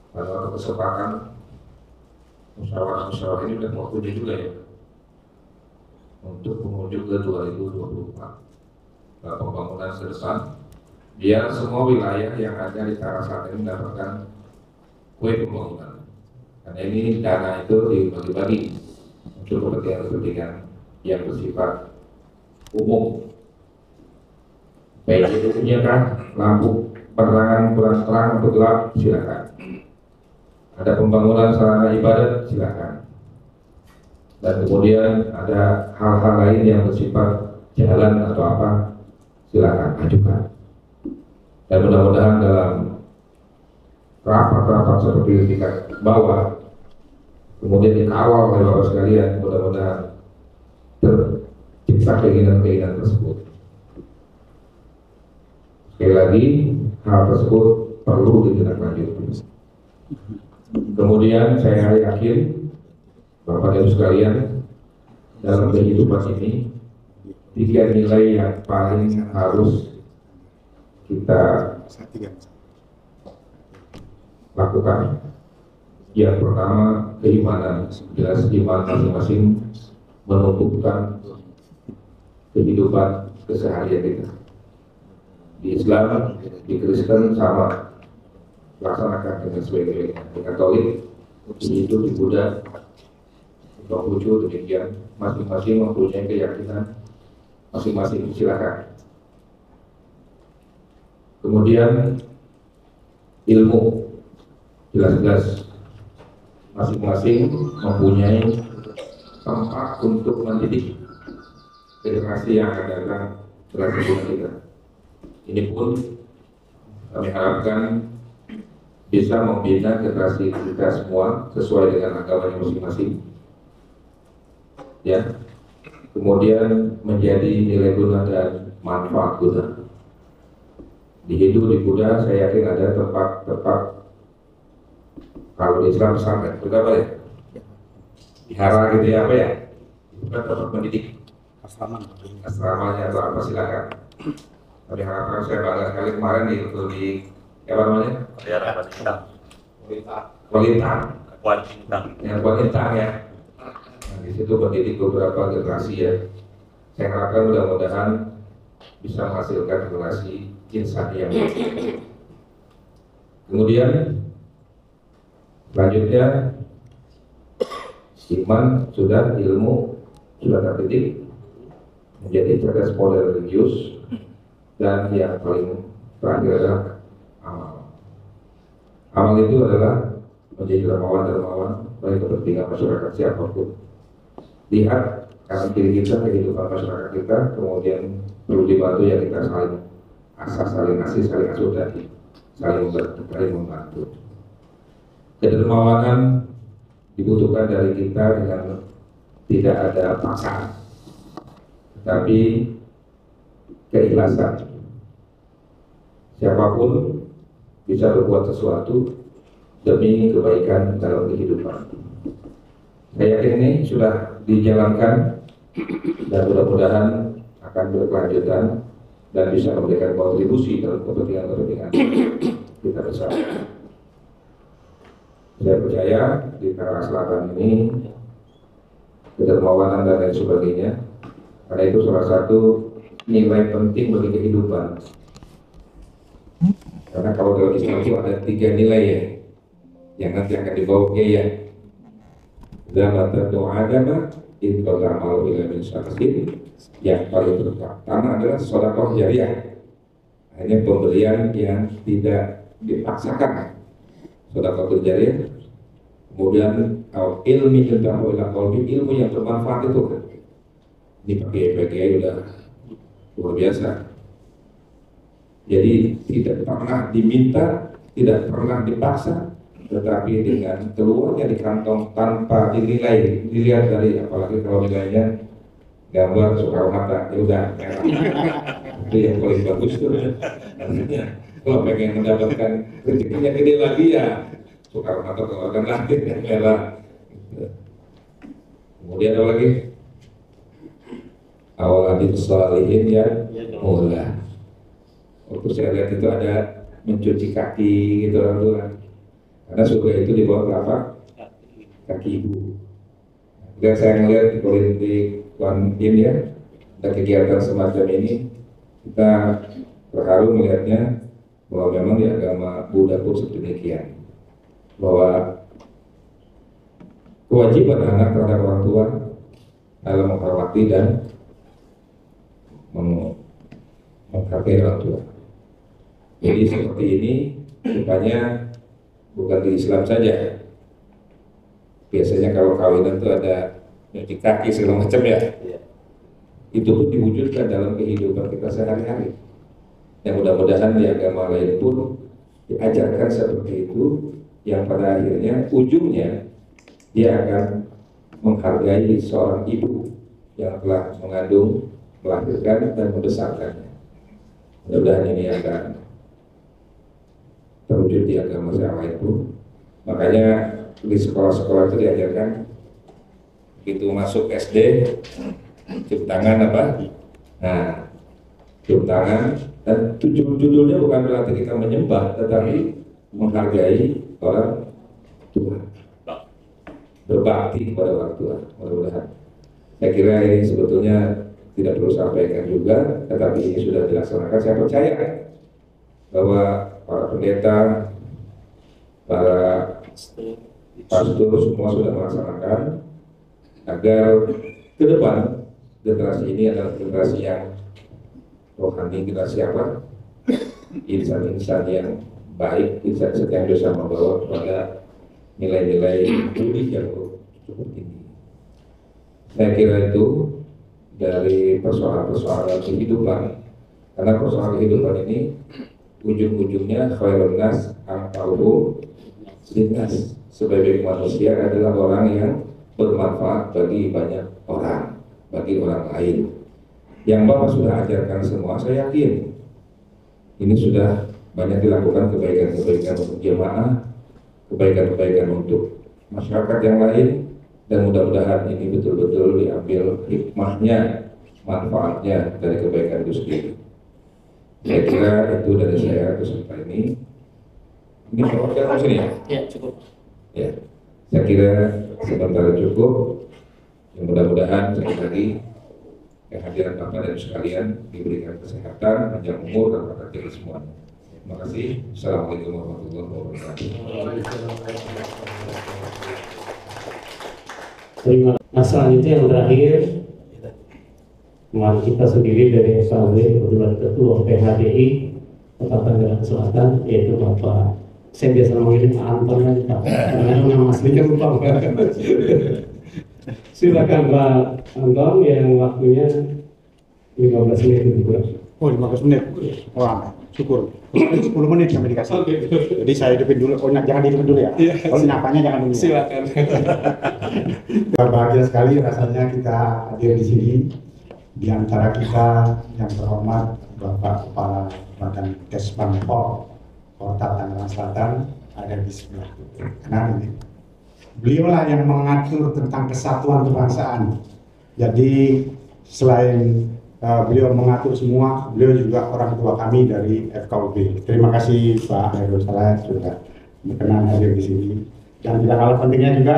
Pada waktu kesepakatan musyawarah ini sudah waktunya juga ya, untuk menuju ke 2024 pembangunan ke depan, biar semua wilayah yang ada di Tarasana ini mendapatkan kue pembangunan. Karena ini dana itu dibagi-bagi untuk kepentingan-kepentingan yang bersifat umum. Baik itu punya kan lampu penerangan kurang terang atau gelap, silakan. Ada pembangunan sarana ibadat, silakan. Dan kemudian ada hal-hal lain yang bersifat jalan atau apa, silakan ajukan. Dan mudah-mudahan dalam rapat-rapat seperti di tingkat bawah, kemudian dikawal oleh Bapak sekalian, mudah-mudahan tercipta keinginan-keinginan tersebut. Sekali lagi, hal tersebut perlu ditindaklanjuti. Kemudian saya yakin Bapak dan Ibu sekalian, dalam kehidupan ini 3 nilai yang paling harus kita lakukan. Yang pertama, keimanan. Jelas iman masing-masing menumbuhkan kehidupan keseharian kita. Di Islam, di Kristen sama, laksanakan dengan sebaik-baiknya. Di Katolik, di Hindu, di Buddha, di Konghucu, demikian. Masing-masing mempunyai keyakinan masing-masing, silakan. Kemudian ilmu, jelas-jelas masing-masing mempunyai tempat untuk mendidik generasi yang akan datang generasi kita. Ini pun kami harapkan bisa membina generasi kita semua sesuai dengan agamanya masing-masing, ya. Kemudian menjadi nilai guna dan manfaat guna. Di Hindu, di Buddha, saya yakin ada tempat-tempat, kalau di Islam pesantren, berapa ya? Dihara gitu ya, apa ya? Bukan tempat mendidik. Asramanya atau apa, silakan. Tapi harapkan, saya bangga sekali kemarin di apa namanya? Kualitas ya. Nah, di situ mendidik beberapa generasi ya. Saya harapkan mudah-mudahan bisa menghasilkan generasi insan yang baik. Kemudian selanjutnya iman sudah, ilmu sudah terdidik, menjadi cerdas model religius, dan yang paling terakhir adalah amal. Amal itu adalah menjadi dermawan bagi kepentingan masyarakat siapapun. Lihat kanan kiri kita, kehidupan masyarakat kita, kemudian perlu dibantu ya, kita saling asah, saling ngasih, saling asuh, dan saling membantu. Kedermawanan dibutuhkan dari kita dengan tidak ada paksaan, tetapi keikhlasan. Siapapun bisa berbuat sesuatu demi kebaikan dalam kehidupan. Saya yakin ini sudah dijalankan dan mudah-mudahan akan berkelanjutan dan bisa memberikan kontribusi dalam kepentingan kita bersama. Saya percaya di Tangerang Selatan ini kedermawanan dan lain sebagainya, karena itu salah satu nilai penting bagi kehidupan. Karena kalau dalam Islam itu ada 3 nilai ya, yang nanti akan dibawa ke ya. Zaman doa agama itu beramal bila min syarrin, yang paling pertama adalah sedekah jariah. Hanya pemberian yang tidak dipaksakan, sedekah jariah. Kemudian ilmu tentang ilmu yang bermanfaat itu, ini pakai udah luar biasa. Jadi tidak pernah diminta, tidak pernah dipaksa, tetapi dengan keluarnya di kantong tanpa dinilai, dilihat dari, apalagi kalau nilainya gambar Soekarno-Hatta, ya udah merah. Itu yang paling bagus tuh. Kalau pengen mendapatkan rezekinya gede lagi ya Soekarno-Hatta keluarkan lagi merah. Kemudian apa lagi? Awaladin sholihin ya mula. Waktu saya lihat itu ada mencuci kaki gitu orang tua. Karena surga itu di bawah telapak kaki ibu. Dan saya ngelihat di Kuan Yin ya, ada kegiatan semacam ini, kita terharu melihatnya bahwa memang di agama Buddha pun sedemikian, bahwa kewajiban anak terhadap orang tua dalam menghormati dan menghargai orang tua. Jadi seperti ini rupanya bukan di Islam saja. Biasanya kalau kawinan itu ada nyuci kaki segala macam ya. Itu pun diwujudkan dalam kehidupan kita sehari-hari. Yang mudah-mudahan di agama lain pun diajarkan seperti itu, yang pada akhirnya ujungnya dia akan menghargai seorang ibu yang telah mengandung, melahirkan dan membesarkannya. Mudah-mudahan ini akan terwujud di agama yang lain pun. Makanya di sekolah-sekolah itu diajarkan begitu masuk SD cium tangan apa? Nah, cium tangan, dan judulnya bukan berarti kita menyembah, tetapi menghargai orang tua, berbakti kepada orang tua. Mudah-mudahan. Saya kira ini sebetulnya tidak perlu sampaikan juga, tetapi ini sudah dilaksanakan. Saya percaya bahwa para pendeta, para pastor semua sudah melaksanakan agar ke depan generasi ini adalah generasi yang rohani, generasi apa? Insan-insan yang baik, insan-insan yang bisa membawa kepada nilai-nilai budi yang cukup tinggi. Saya kira itu dari persoalan-persoalan kehidupan, karena persoalan kehidupan ini ujung-ujungnya khairun nas anfa'uhum linnas. Sebagai manusia adalah orang yang bermanfaat bagi banyak orang, bagi orang lain. Yang Bapak sudah ajarkan semua, saya yakin ini sudah banyak dilakukan kebaikan-kebaikan untuk jemaah, kebaikan-kebaikan untuk masyarakat yang lain, dan mudah-mudahan ini betul-betul diambil hikmahnya, manfaatnya dari kebaikan itu sendiri. Saya kira itu dari saya kesempatan ini. Ini perwakilan sini ya? Ya, cukup. Ya, saya kira sebentar cukup. Yang mudah-mudahan sekali lagi kehadiran Bapak dan sekalian diberikan kesehatan, panjang umur dan berkah bagi semuanya. Terima kasih. Assalamualaikum warahmatullahi wabarakatuh. Terima kasih. Nah, selanjutnya yang terakhir, teman kita sendiri dari FKW, kebetulan Ketua PHDI Kota Tangerang Selatan, yaitu Bapak, saya biasa manggilnya Pak Anton kan, Pak. Karena nama aslinya lupa. Silakan Pak Anton, yang waktunya 15 menit lebih kurang. Oh, 15 menit. Wah, syukur. 10 menit kami dikasih. Jadi saya hidupin dulu. Oh, jangan dihidupin dulu ya. Kalau nyapanya jangan dulu. Silakan. Bahagia sekali rasanya kita hadir di sini. Di antara kita yang terhormat Bapak Kepala Badan Kesbang Pol Kota Tangerang Selatan ada di sebelah kanan ini. Beliaulah yang mengatur tentang kesatuan kebangsaan. Jadi selain beliau mengatur semua, beliau juga orang tua kami dari FKUB. Terima kasih Pak Heru Salah sudah berkenan hadir di sini. Dan tidak kalah pentingnya juga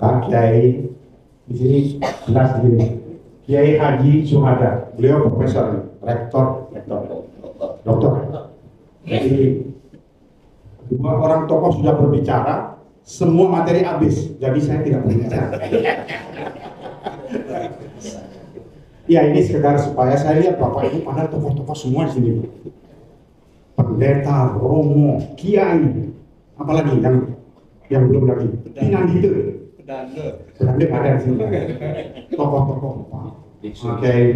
Pak Kiai di sini jelas di sini. Kiai Haji Suhada, beliau profesor, rektor, doktor. Jadi dua orang tokoh sudah berbicara, semua materi habis, jadi saya tidak berbicara. Ya ini sekedar supaya saya lihat Bapak Ibu pada tokoh-tokoh semua di sini. Pendeta, romo, kiai, apalagi yang belum lagi. Pinandite. Pedanda ada di sini. Tokoh-tokoh. Kiai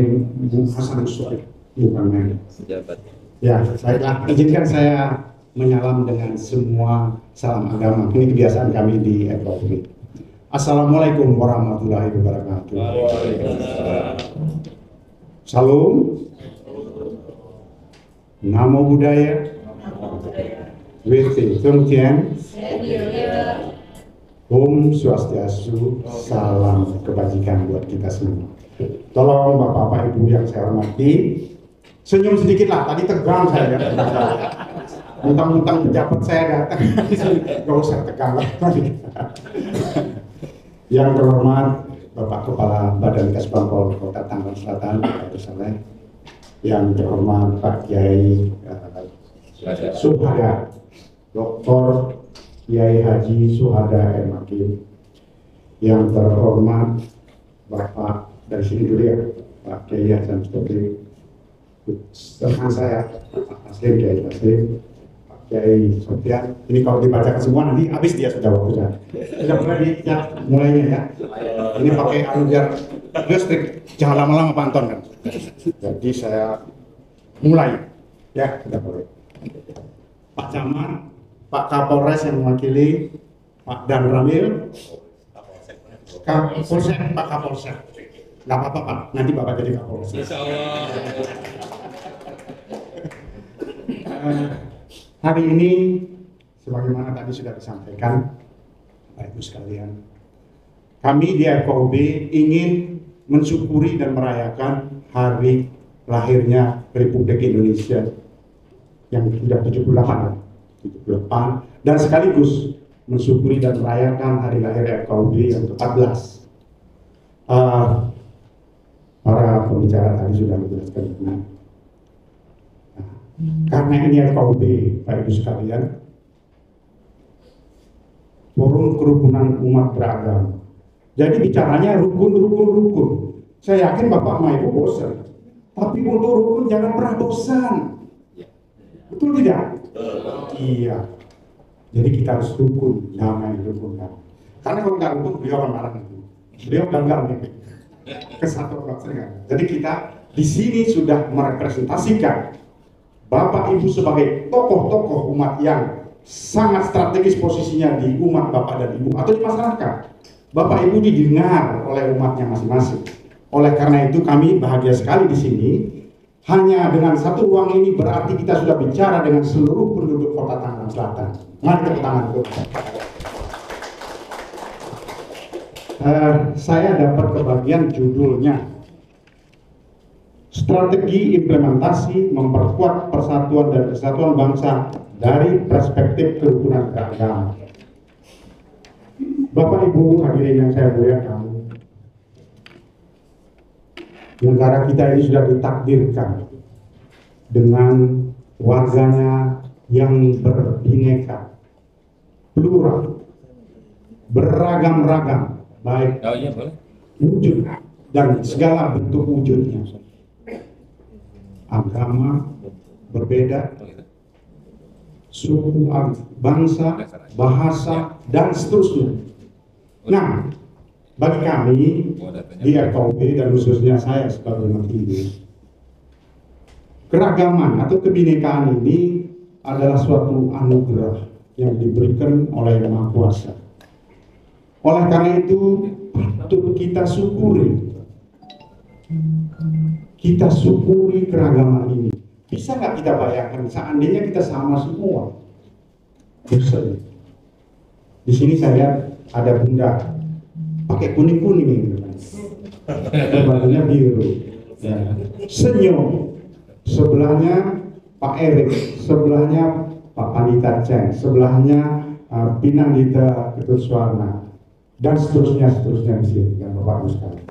Hasan Uswai. Bukan Pejabat. ya, baiklah, izinkan saya menyalam dengan semua salam agama. Ini kebiasaan kami di FKUB. Assalamualaikum warahmatullahi wabarakatuh. Salam. Namo Buddhaya. Witi Tungtian. Om Swastiastu, salam kebajikan buat kita semua. Tolong Bapak-Bapak Ibu yang saya hormati, senyum sedikit lah, tadi tegang saya ya. Mentang-mentang pejabat saya datang, gak usah tegang lah. Yang terhormat Bapak Kepala Badan Kesbangpol Kota Tangerang Selatan, Pak Saleh. Yang terhormat Pak Kiai Suhada, Dr. Kiai Haji Suhada MAK. Yang terhormat Bapak dari sini dulu ya, Pak Kiai Hasan Stokri, teman saya, Pak Taslim, Kiai Taslim, Pak Kiai Sofian. Ini kalau dibacakan semua nanti habis dia sudah waktunya. Sudah mulai ya, mulainya ya. Ini pakai biar listrik, jangan lama-lama Pak Anton kan. Jadi saya mulai ya, sudah boleh. Pak Camat, Pak Kapolres yang mewakili, Pak Dan Ramil, Kapolsek, Pak Kapolsek. Nggak apa-apa Pak, nanti Bapak jadi Kapolsek. Hari ini, sebagaimana tadi sudah disampaikan, Bapak Ibu sekalian, kami di FKUB ingin mensyukuri dan merayakan hari lahirnya Republik Indonesia yang sudah 78 dan sekaligus mensyukuri dan merayakan hari lahir FKUB yang ke-14. Para pembicara tadi sudah menjelaskan benar. Karena ini FKUB, Bapak Ibu sekalian, forum kerukunan umat beragama. Jadi bicaranya rukun. Saya yakin Bapak sama Ibu bosan. Tapi untuk rukun jangan pernah bosan. Betul tidak? Iya. Jadi kita harus rukun, damai rukun. Karena kalau nggak rukun, beliau akan marah nanti. Beliau gagal nih. Kesatu sering. Jadi kita di sini sudah merepresentasikan Bapak Ibu sebagai tokoh-tokoh umat yang sangat strategis posisinya di umat Bapak dan Ibu atau di masyarakat. Bapak Ibu didengar oleh umatnya masing-masing. Oleh karena itu kami bahagia sekali di sini. Hanya dengan satu ruang ini berarti kita sudah bicara dengan seluruh penduduk Kota Tangerang Selatan. Mari tepuk tangan. Saya dapat kebagian judulnya Strategi Implementasi Memperkuat Persatuan dan Kesatuan Bangsa dari Perspektif Kerukunan Beragama. Bapak Ibu hadirin yang saya muliakan, negara kita ini sudah ditakdirkan dengan warganya yang berbineka, plural, beragam-ragam, baik wujud dan segala bentuk wujudnya. Agama berbeda, suku, bangsa, bahasa, dan seterusnya. Nah, bagi kami di FKUB dan khususnya saya sebagai menteri, keragaman atau kebinekaan ini adalah suatu anugerah yang diberikan oleh Yang Maha Kuasa. Oleh karena itu patut kita syukuri. Kita syukuri keragaman ini. Bisa nggak kita bayangkan seandainya kita sama semua? Bisa. Di sini saya lihat ada bunda pakai kuning-kuning gitu kan. Bajunya biru. Ya. Senyum. Sebelahnya Pak Erik, sebelahnya Pak Pandita Ceng, sebelahnya Pinandita Ketut Suwarna, dan seterusnya di sini kan Bapak Ibu sekalian.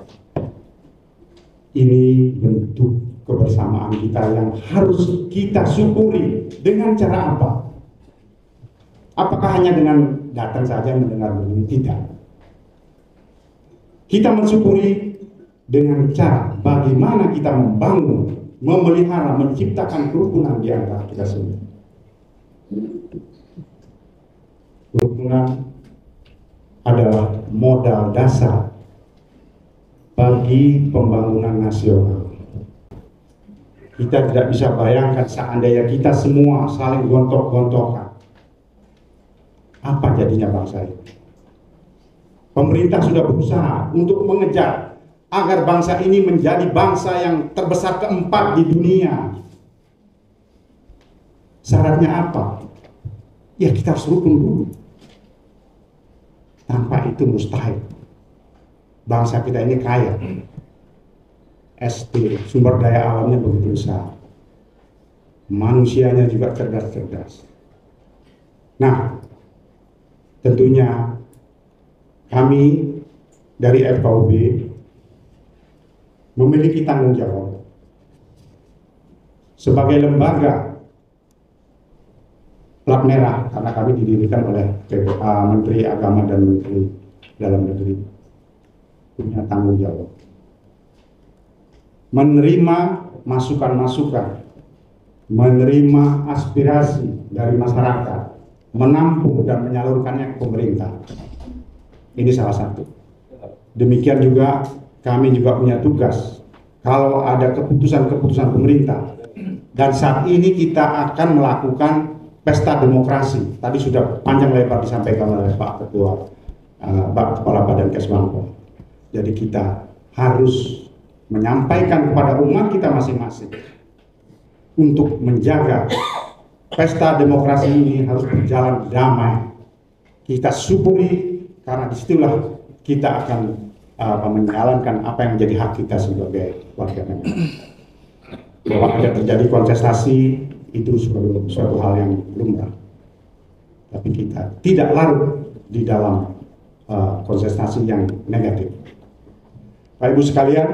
Ini bentuk kebersamaan kita yang harus kita syukuri. Dengan cara apa? Apakah hanya dengan datang saja mendengar begini? Tidak. Kita mensyukuri dengan cara bagaimana kita membangun, memelihara, menciptakan kerukunan di antara kita semua. Kerukunan adalah modal dasar bagi pembangunan nasional. Kita tidak bisa bayangkan seandainya kita semua saling gontok-gontokan. Apa jadinya bangsa ini? Pemerintah sudah berusaha untuk mengejar agar bangsa ini menjadi bangsa yang terbesar keempat di dunia. Syaratnya apa? Ya kita harus rukun dulu. Tanpa itu mustahil. Bangsa kita ini kaya. SDM, sumber daya alamnya begitu besar. Manusianya juga cerdas-cerdas. Nah, tentunya kami dari FKUB memiliki tanggung jawab sebagai lembaga plat merah, karena kami didirikan oleh Menteri Agama dan Menteri Dalam Negeri, punya tanggung jawab menerima masukan-masukan, menerima aspirasi dari masyarakat, menampung dan menyalurkannya ke pemerintah. Ini salah satu. Demikian juga kami juga punya tugas kalau ada keputusan-keputusan pemerintah, dan saat ini kita akan melakukan pesta demokrasi. Tadi sudah panjang lebar disampaikan oleh Pak Ketua, Pak Kepala Badan Kesbangpol. Jadi kita harus menyampaikan kepada umat kita masing-masing untuk menjaga pesta demokrasi ini harus berjalan damai. Kita syukuri, karena disitulah kita akan menjalankan apa yang menjadi hak kita sebagai warga negara. Bahwa ada terjadi kontestasi itu suatu hal yang lumrah, tapi kita tidak larut di dalam kontestasi yang negatif. Bapak Ibu sekalian,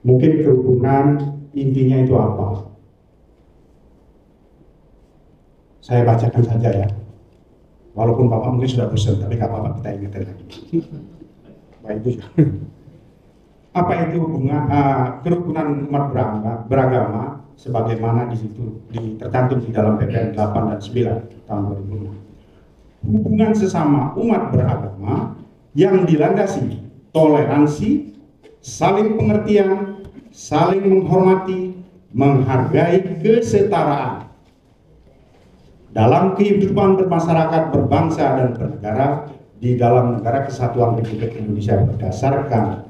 mungkin kerukunan intinya itu apa? Saya bacakan saja ya. Walaupun Bapak mungkin sudah bosan, tapi nggak apa-apa, kita ingatkan lagi. Bapak Ibu, apa itu kerukunan umat beragama sebagaimana di situ tercantum di dalam PPN 8 dan 9 tahun 2006. Hubungan sesama umat beragama yang dilandasi toleransi, saling pengertian, saling menghormati, menghargai kesetaraan dalam kehidupan bermasyarakat, berbangsa dan bernegara di dalam negara kesatuan Republik Indonesia berdasarkan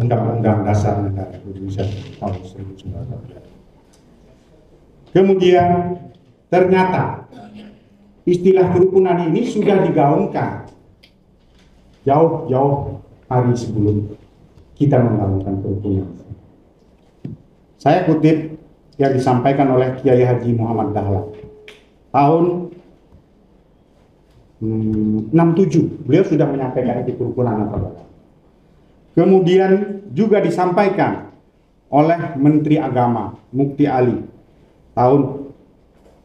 Undang-Undang Dasar Negara Indonesia tahun 1945. Kemudian ternyata istilah kerukunan ini sudah digaungkan jauh-jauh hari sebelum kita menggaungkan kerukunan. Saya kutip yang disampaikan oleh Kiai Haji Muhammad Dahlan tahun 67. Beliau sudah menyampaikan itu kerukunan apa. Kemudian juga disampaikan oleh Menteri Agama Mukti Ali tahun,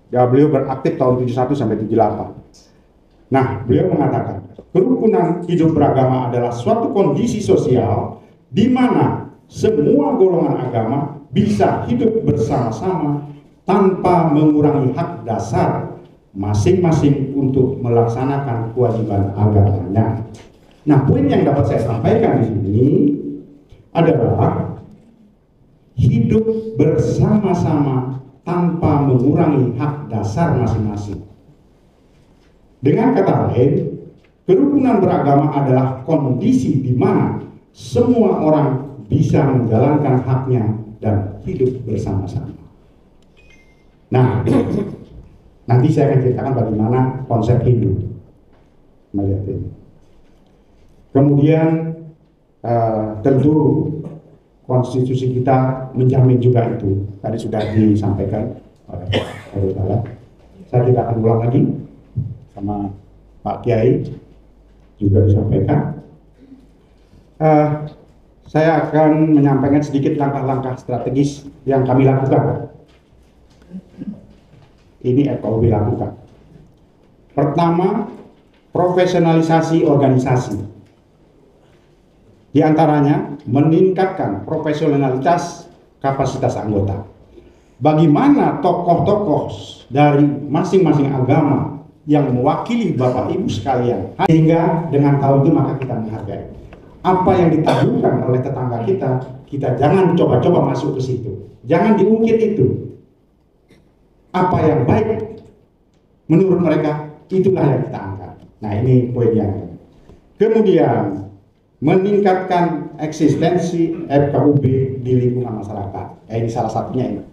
beliau beraktif tahun 71 sampai 78. Nah, beliau mengatakan kerukunan hidup beragama adalah suatu kondisi sosial di mana semua golongan agama bisa hidup bersama-sama tanpa mengurangi hak dasar masing-masing untuk melaksanakan kewajiban agamanya. Nah, poin yang dapat saya sampaikan di sini adalah hidup bersama-sama tanpa mengurangi hak dasar masing-masing. Dengan kata lain, kerukunan beragama adalah kondisi di mana semua orang bisa menjalankan haknya dan hidup bersama-sama. Nah, nanti saya akan ceritakan bagaimana konsep hidup melihat ini. Kemudian tentu konstitusi kita menjamin juga itu. Tadi sudah disampaikan oleh Pak Kepala. Saya tidak akan ulang lagi, sama Pak Kiai juga disampaikan. Saya akan menyampaikan sedikit langkah-langkah strategis yang kami lakukan. Ini FKUB lakukan. Pertama, profesionalisasi organisasi. Di antaranya meningkatkan profesionalitas kapasitas anggota. Bagaimana tokoh-tokoh dari masing-masing agama yang mewakili Bapak Ibu sekalian, sehingga dengan tahu itu maka kita menghargai. Apa yang ditabuhkan oleh tetangga kita jangan coba-coba masuk ke situ. Jangan diungkit itu. Apa yang baik menurut mereka, itulah yang kita angkat. Nah, ini poin yang. Kemudian meningkatkan eksistensi FKUB di lingkungan masyarakat. Ini salah satunya ini.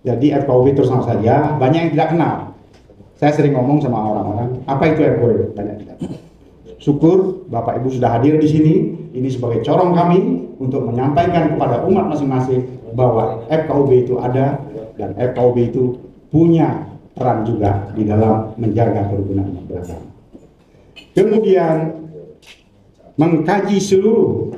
Jadi FKUB terus terang saja banyak yang tidak kenal. Saya sering ngomong sama orang-orang, apa itu FKUB? Banyak tidak. Syukur Bapak Ibu sudah hadir di sini. Ini sebagai corong kami untuk menyampaikan kepada umat masing-masing bahwa FKUB itu ada dan FKUB itu punya peran juga di dalam menjaga kerukunan umat beragama. Kemudian mengkaji seluruh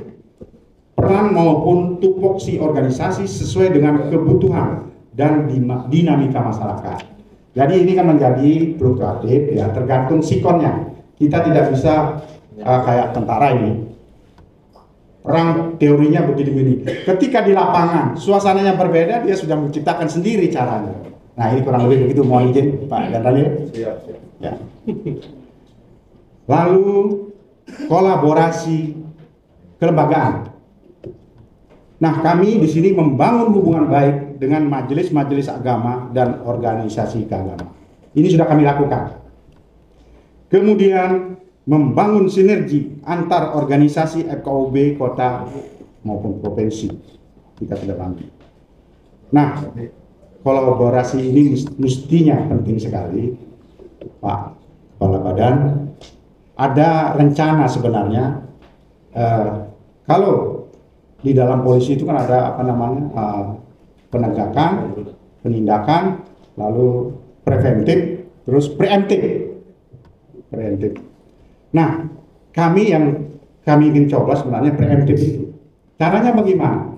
peran maupun tupoksi organisasi sesuai dengan kebutuhan dan dinamika masyarakat. Jadi ini kan menjadi fluktuatif ya, tergantung sikonnya. Kita tidak bisa kayak tentara ini. Perang teorinya begini-begini. Ketika di lapangan suasananya berbeda, dia sudah menciptakan sendiri caranya. Nah ini kurang lebih begitu. Mohon izin Pak Daniel. Ya. Lalu kolaborasi kelembagaan. Nah kami di sini membangun hubungan baik dengan majelis-majelis agama dan organisasi keagamaan. Ini sudah kami lakukan. Kemudian membangun sinergi antar organisasi FKUB kota maupun provinsi. Kita sudah bangun. Nah, kolaborasi ini mestinya penting sekali, Pak Kepala Badan. Ada rencana sebenarnya kalau di dalam polisi itu kan ada apa namanya penegakan, penindakan, lalu preventif, terus preemptif. Nah, kami ingin coba sebenarnya preemptif itu. Caranya bagaimana?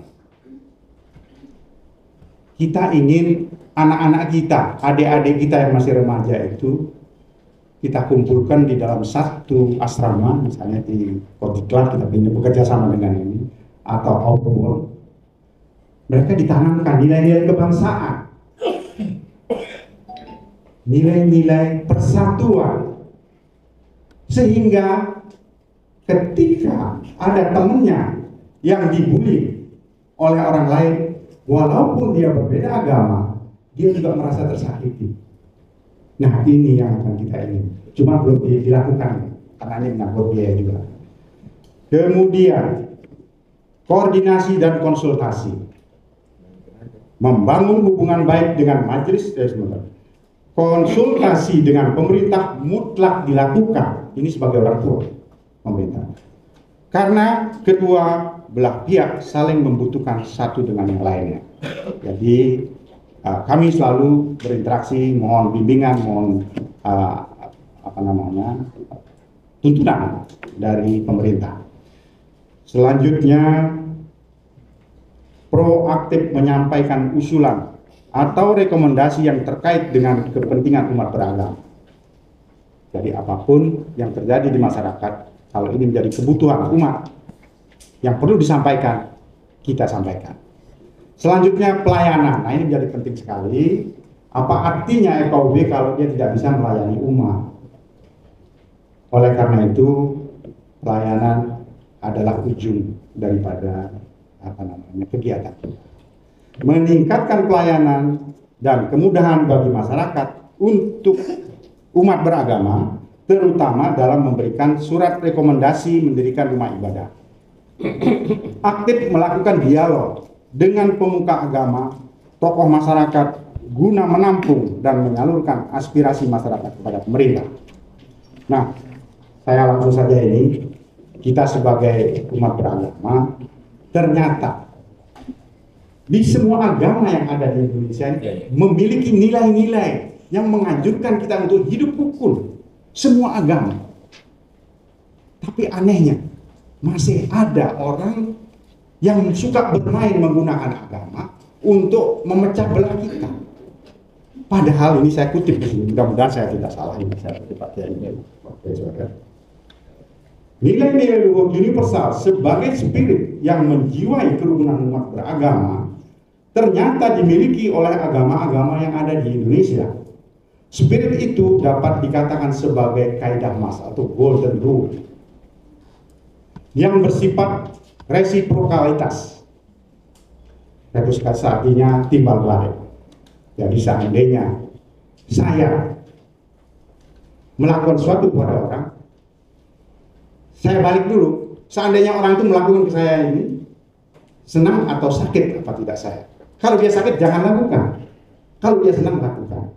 Kita ingin anak-anak kita, adik-adik kita yang masih remaja itu kita kumpulkan di dalam satu asrama, misalnya di Kodiklat, kita punya bekerja sama dengan ini, atau Outbound. Mereka ditanamkan nilai-nilai kebangsaan, nilai-nilai persatuan, sehingga ketika ada temannya yang dibully oleh orang lain, walaupun dia berbeda agama, dia juga merasa tersakiti. Nah ini yang akan kita ingin, cuma belum dilakukan karena ini menyangkut biaya juga. Kemudian koordinasi dan konsultasi, membangun hubungan baik dengan majelis, konsultasi dengan pemerintah mutlak dilakukan. Ini sebagai orang tua pemerintah, karena kedua belah pihak saling membutuhkan satu dengan yang lainnya. Jadi kami selalu berinteraksi, mohon bimbingan, mohon tuntunan dari pemerintah. Selanjutnya, proaktif menyampaikan usulan atau rekomendasi yang terkait dengan kepentingan umat beragama. Jadi apapun yang terjadi di masyarakat, kalau ini menjadi kebutuhan umat yang perlu disampaikan, kita sampaikan. Selanjutnya pelayanan. Nah ini menjadi penting sekali. Apa artinya FKUB kalau dia tidak bisa melayani umat? Oleh karena itu, pelayanan adalah ujung daripada kegiatan. Meningkatkan pelayanan dan kemudahan bagi masyarakat untuk umat beragama, terutama dalam memberikan surat rekomendasi mendirikan rumah ibadah. Aktif melakukan dialog dengan pemuka agama, tokoh masyarakat, guna menampung dan menyalurkan aspirasi masyarakat kepada pemerintah. Nah, saya langsung saja ini, kita sebagai umat beragama, ternyata di semua agama yang ada di Indonesia ini memiliki nilai-nilai yang menganjurkan kita untuk hidup rukun, semua agama. Tapi anehnya, masih ada orang yang suka bermain menggunakan agama untuk memecah belah kita. Padahal ini saya kutip di sini, mudah-mudahan saya tidak salah ini, saya pakai ini. Nilai-nilai luhur universal sebagai spirit yang menjiwai kerukunan umat beragama ternyata dimiliki oleh agama-agama yang ada di Indonesia. Spirit itu dapat dikatakan sebagai kaidah mas atau golden rule yang bersifat resiprokalitas. Resiprokalitas artinya timbal balik. Jadi seandainya saya melakukan sesuatu kepada orang, saya balik dulu. Seandainya orang itu melakukan ke saya ini, senang atau sakit apa tidak saya. Kalau dia sakit jangan lakukan. Kalau dia senang lakukan.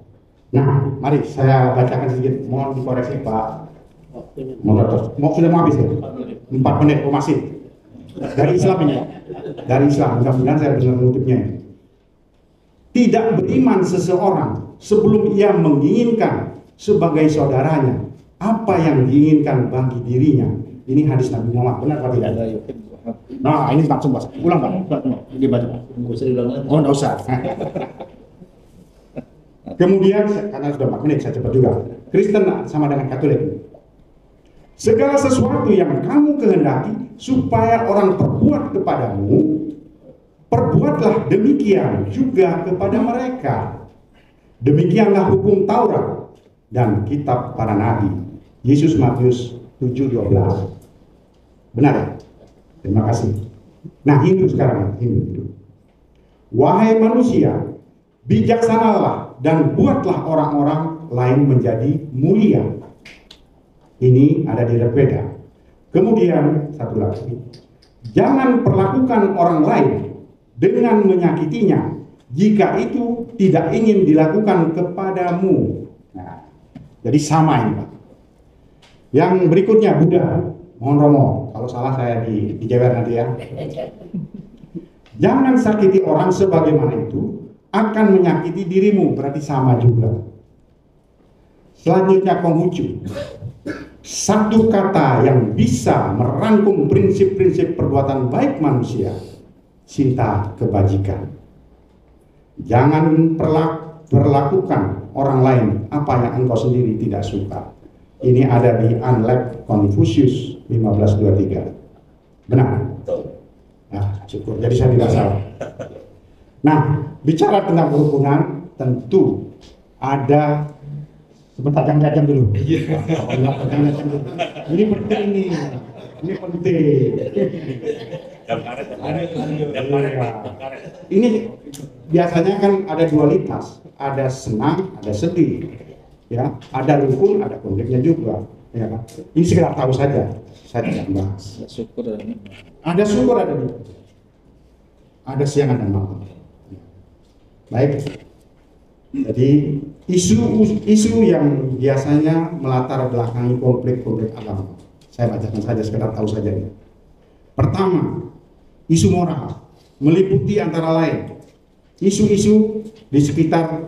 Nah, mari saya bacakan sedikit. Mohon dikoreksi Pak Moderator. Sudah mau habis ya? 4 menit, masih. Dari Islam ini, dari Islam. Mudah-mudahan saya benar menutupnya. Tidak beriman seseorang sebelum ia menginginkan sebagai saudaranya apa yang diinginkan bagi dirinya. Ini hadis Nabi Muhammad, benar Pak tidak? Nah, ini langsung bahas. Ulang Pak, dibaca. Nggak usah diulang lagi. Oh, enggak usah. Kemudian, karena sudah 4 menit, saya cepat juga. Kristen sama dengan Katolik. Segala sesuatu yang kamu kehendaki supaya orang perbuat kepadamu, perbuatlah demikian juga kepada mereka. Demikianlah hukum Taurat dan kitab para nabi. Yesus Matius 7:12. Benar ya? Terima kasih. Nah, Hindu sekarang, Hindu. Wahai manusia, bijaksanalah dan buatlah orang-orang lain menjadi mulia. Ini ada di Rebeda. Kemudian satu lagi, jangan perlakukan orang lain dengan menyakitinya jika itu tidak ingin dilakukan kepadamu. Nah, jadi sama ini Pak. Yang berikutnya Buddha, mohon Romo, kalau salah saya dijewer nanti ya. Jangan sakiti orang sebagaimana itu akan menyakiti dirimu, berarti sama juga. Selanjutnya Konghucu. Satu kata yang bisa merangkum prinsip-prinsip perbuatan baik manusia, cinta kebajikan. Jangan perlakukan orang lain apa yang engkau sendiri tidak suka. Ini ada di Unlike Confucius 15:23. Benar? Nah, syukur. Jadi saya tidak salah. Nah, bicara tentang kerukunan, tentu ada. Sebentar, jangan lihat jam dulu. Ini penting nih. Ini penting. Ini biasanya kan ada dualitas, ada senang, ada sedih, ya, ada rukun, ada konfliknya juga, ya kan? Ini sekedar tahu saja, saya tidak membahas. Syukur ini. Ada syukur, ada duka, ada siang dan malam. Baik. Jadi isu yang biasanya melatar belakangi konflik-konflik agama, saya bacakan saja sekedar tahu saja. Pertama, isu moral meliputi antara lain isu-isu di sekitar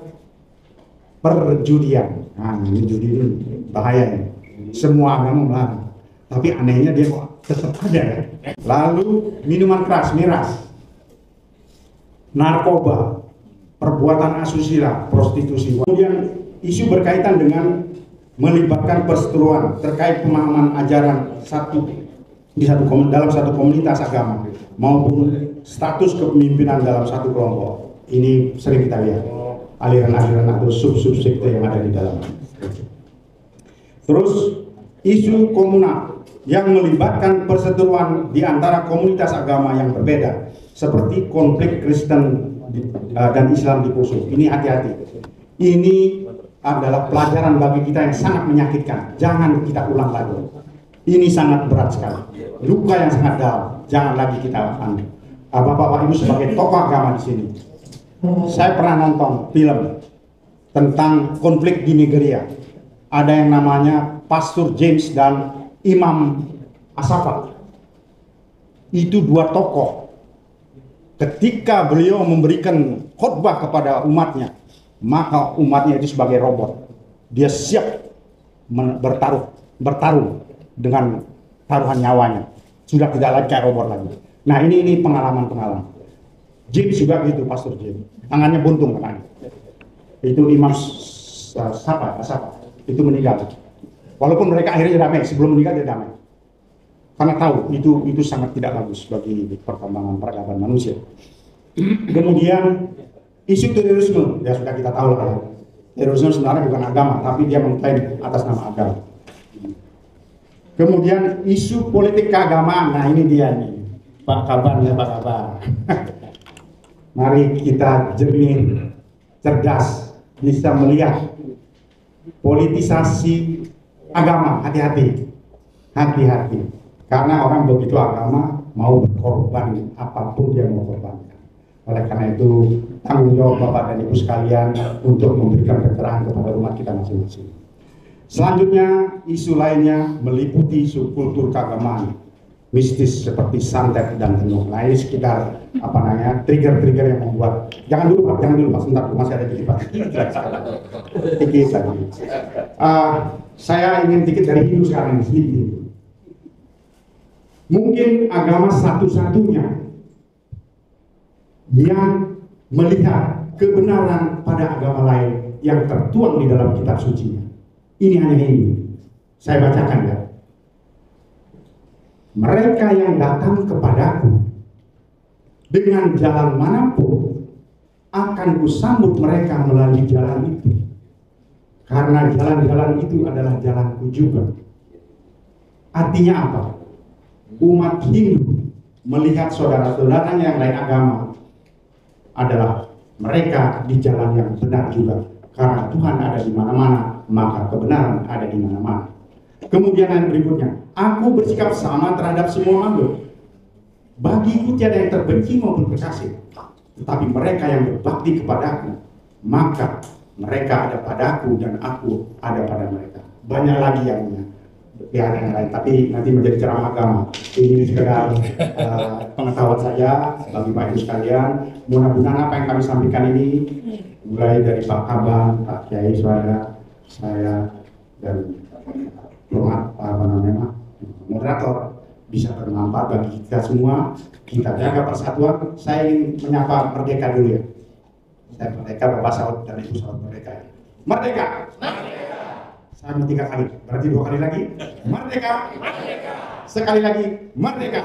perjudian. Nah, ini judi ini bahaya ya. Semua agama melarang, tapi anehnya dia kok tetap ada ya. Lalu minuman keras, miras, narkoba, perbuatan asusila, prostitusi. Kemudian isu berkaitan dengan melibatkan perseteruan terkait pemahaman ajaran dalam satu komunitas agama maupun status kepemimpinan dalam satu kelompok. Ini sering kita lihat aliran-aliran atau sub-sub sekte yang ada di dalam. Terus isu komunal yang melibatkan perseteruan di antara komunitas agama yang berbeda seperti konflik Kristen dan Islam di Poso. Ini hati-hati. Ini adalah pelajaran bagi kita yang sangat menyakitkan. Jangan kita ulang lagi. Ini sangat berat sekali. Luka yang sangat dalam. Jangan lagi kita Bapak-bapak Ibu sebagai tokoh agama di sini. Saya pernah nonton film tentang konflik di Nigeria. Ada yang namanya Pastor James dan Imam Asafat. Itu dua tokoh. Ketika beliau memberikan khotbah kepada umatnya, maka umatnya itu sebagai robot. Dia siap bertarung dengan taruhan nyawanya. Sudah tidak lagi kayak robot lagi. Nah, ini pengalaman-pengalaman. James juga gitu, Pastor James. Tangannya buntung kan. Itu Imam Asafat itu meninggal. Walaupun mereka akhirnya damai, sebelum meninggal dia damai. Karena tahu itu sangat tidak bagus bagi perkembangan peradaban manusia. Kemudian isu terorisme, ya sudah kita tahu lah. Terorisme sebenarnya bukan agama, tapi dia mengklaim atas nama agama. Kemudian isu politik keagamaan, nah ini dia nih, Pak Kabar ya Pak Kabar. Mari kita jernih, cerdas, bisa melihat politisasi agama, hati-hati, hati-hati. Karena orang begitu agama mau berkorban apapun dia mau korbankan. Oleh karena itu, tanggung jawab Bapak dan Ibu sekalian untuk memberikan keterangan kepada umat kita masing-masing. Selanjutnya, isu lainnya meliputi subkultur keagamaan, mistis seperti santet dan tenung. Nah, ini sekitar trigger-trigger yang membuat. Jangan dulu Pak, sebentar, masih ada dikit Pak. Dikit lagi. Saya ingin dikit dari Hindu sekarang ini, sedikit. Mungkin agama satu-satunya yang melihat kebenaran pada agama lain yang tertuang di dalam kitab suci. Ini hanya Hindu. Saya bacakan ya. Mereka yang datang kepadaku dengan jalan manapun akan kusambut mereka melalui jalan itu. Karena jalan-jalan itu adalah jalanku juga. Artinya apa? Umat Hindu melihat saudara-saudaranya yang lain agama adalah mereka di jalan yang benar juga. Karena Tuhan ada di mana-mana, maka kebenaran ada di mana-mana. Kemudian yang berikutnya, aku bersikap sama terhadap semua makhluk. Bagiku tiada yang terbenci maupun terkasih. Tetapi mereka yang berbakti kepadaku, maka mereka ada padaku dan aku ada pada mereka. Banyak lagi yang lain, tapi nanti menjadi ceramah agama. Ini sekedar pengetahuan saya bagi Bapak Ibu sekalian. Mudah-mudahan apa yang kami sampaikan ini, mulai dari Pak Kabang, Pak Kiai, saudara saya dan moderator, bisa bermanfaat bagi kita semua. Kita jaga persatuan. Saya ingin menyapa Merdeka dulu ya. Saya Merdeka, Bapak Saud dan Ibu Saud Merdeka. Merdeka! Merdeka! Saya 3 kali, berarti 2 kali lagi. Merdeka! Merdeka! Sekali lagi, Merdeka!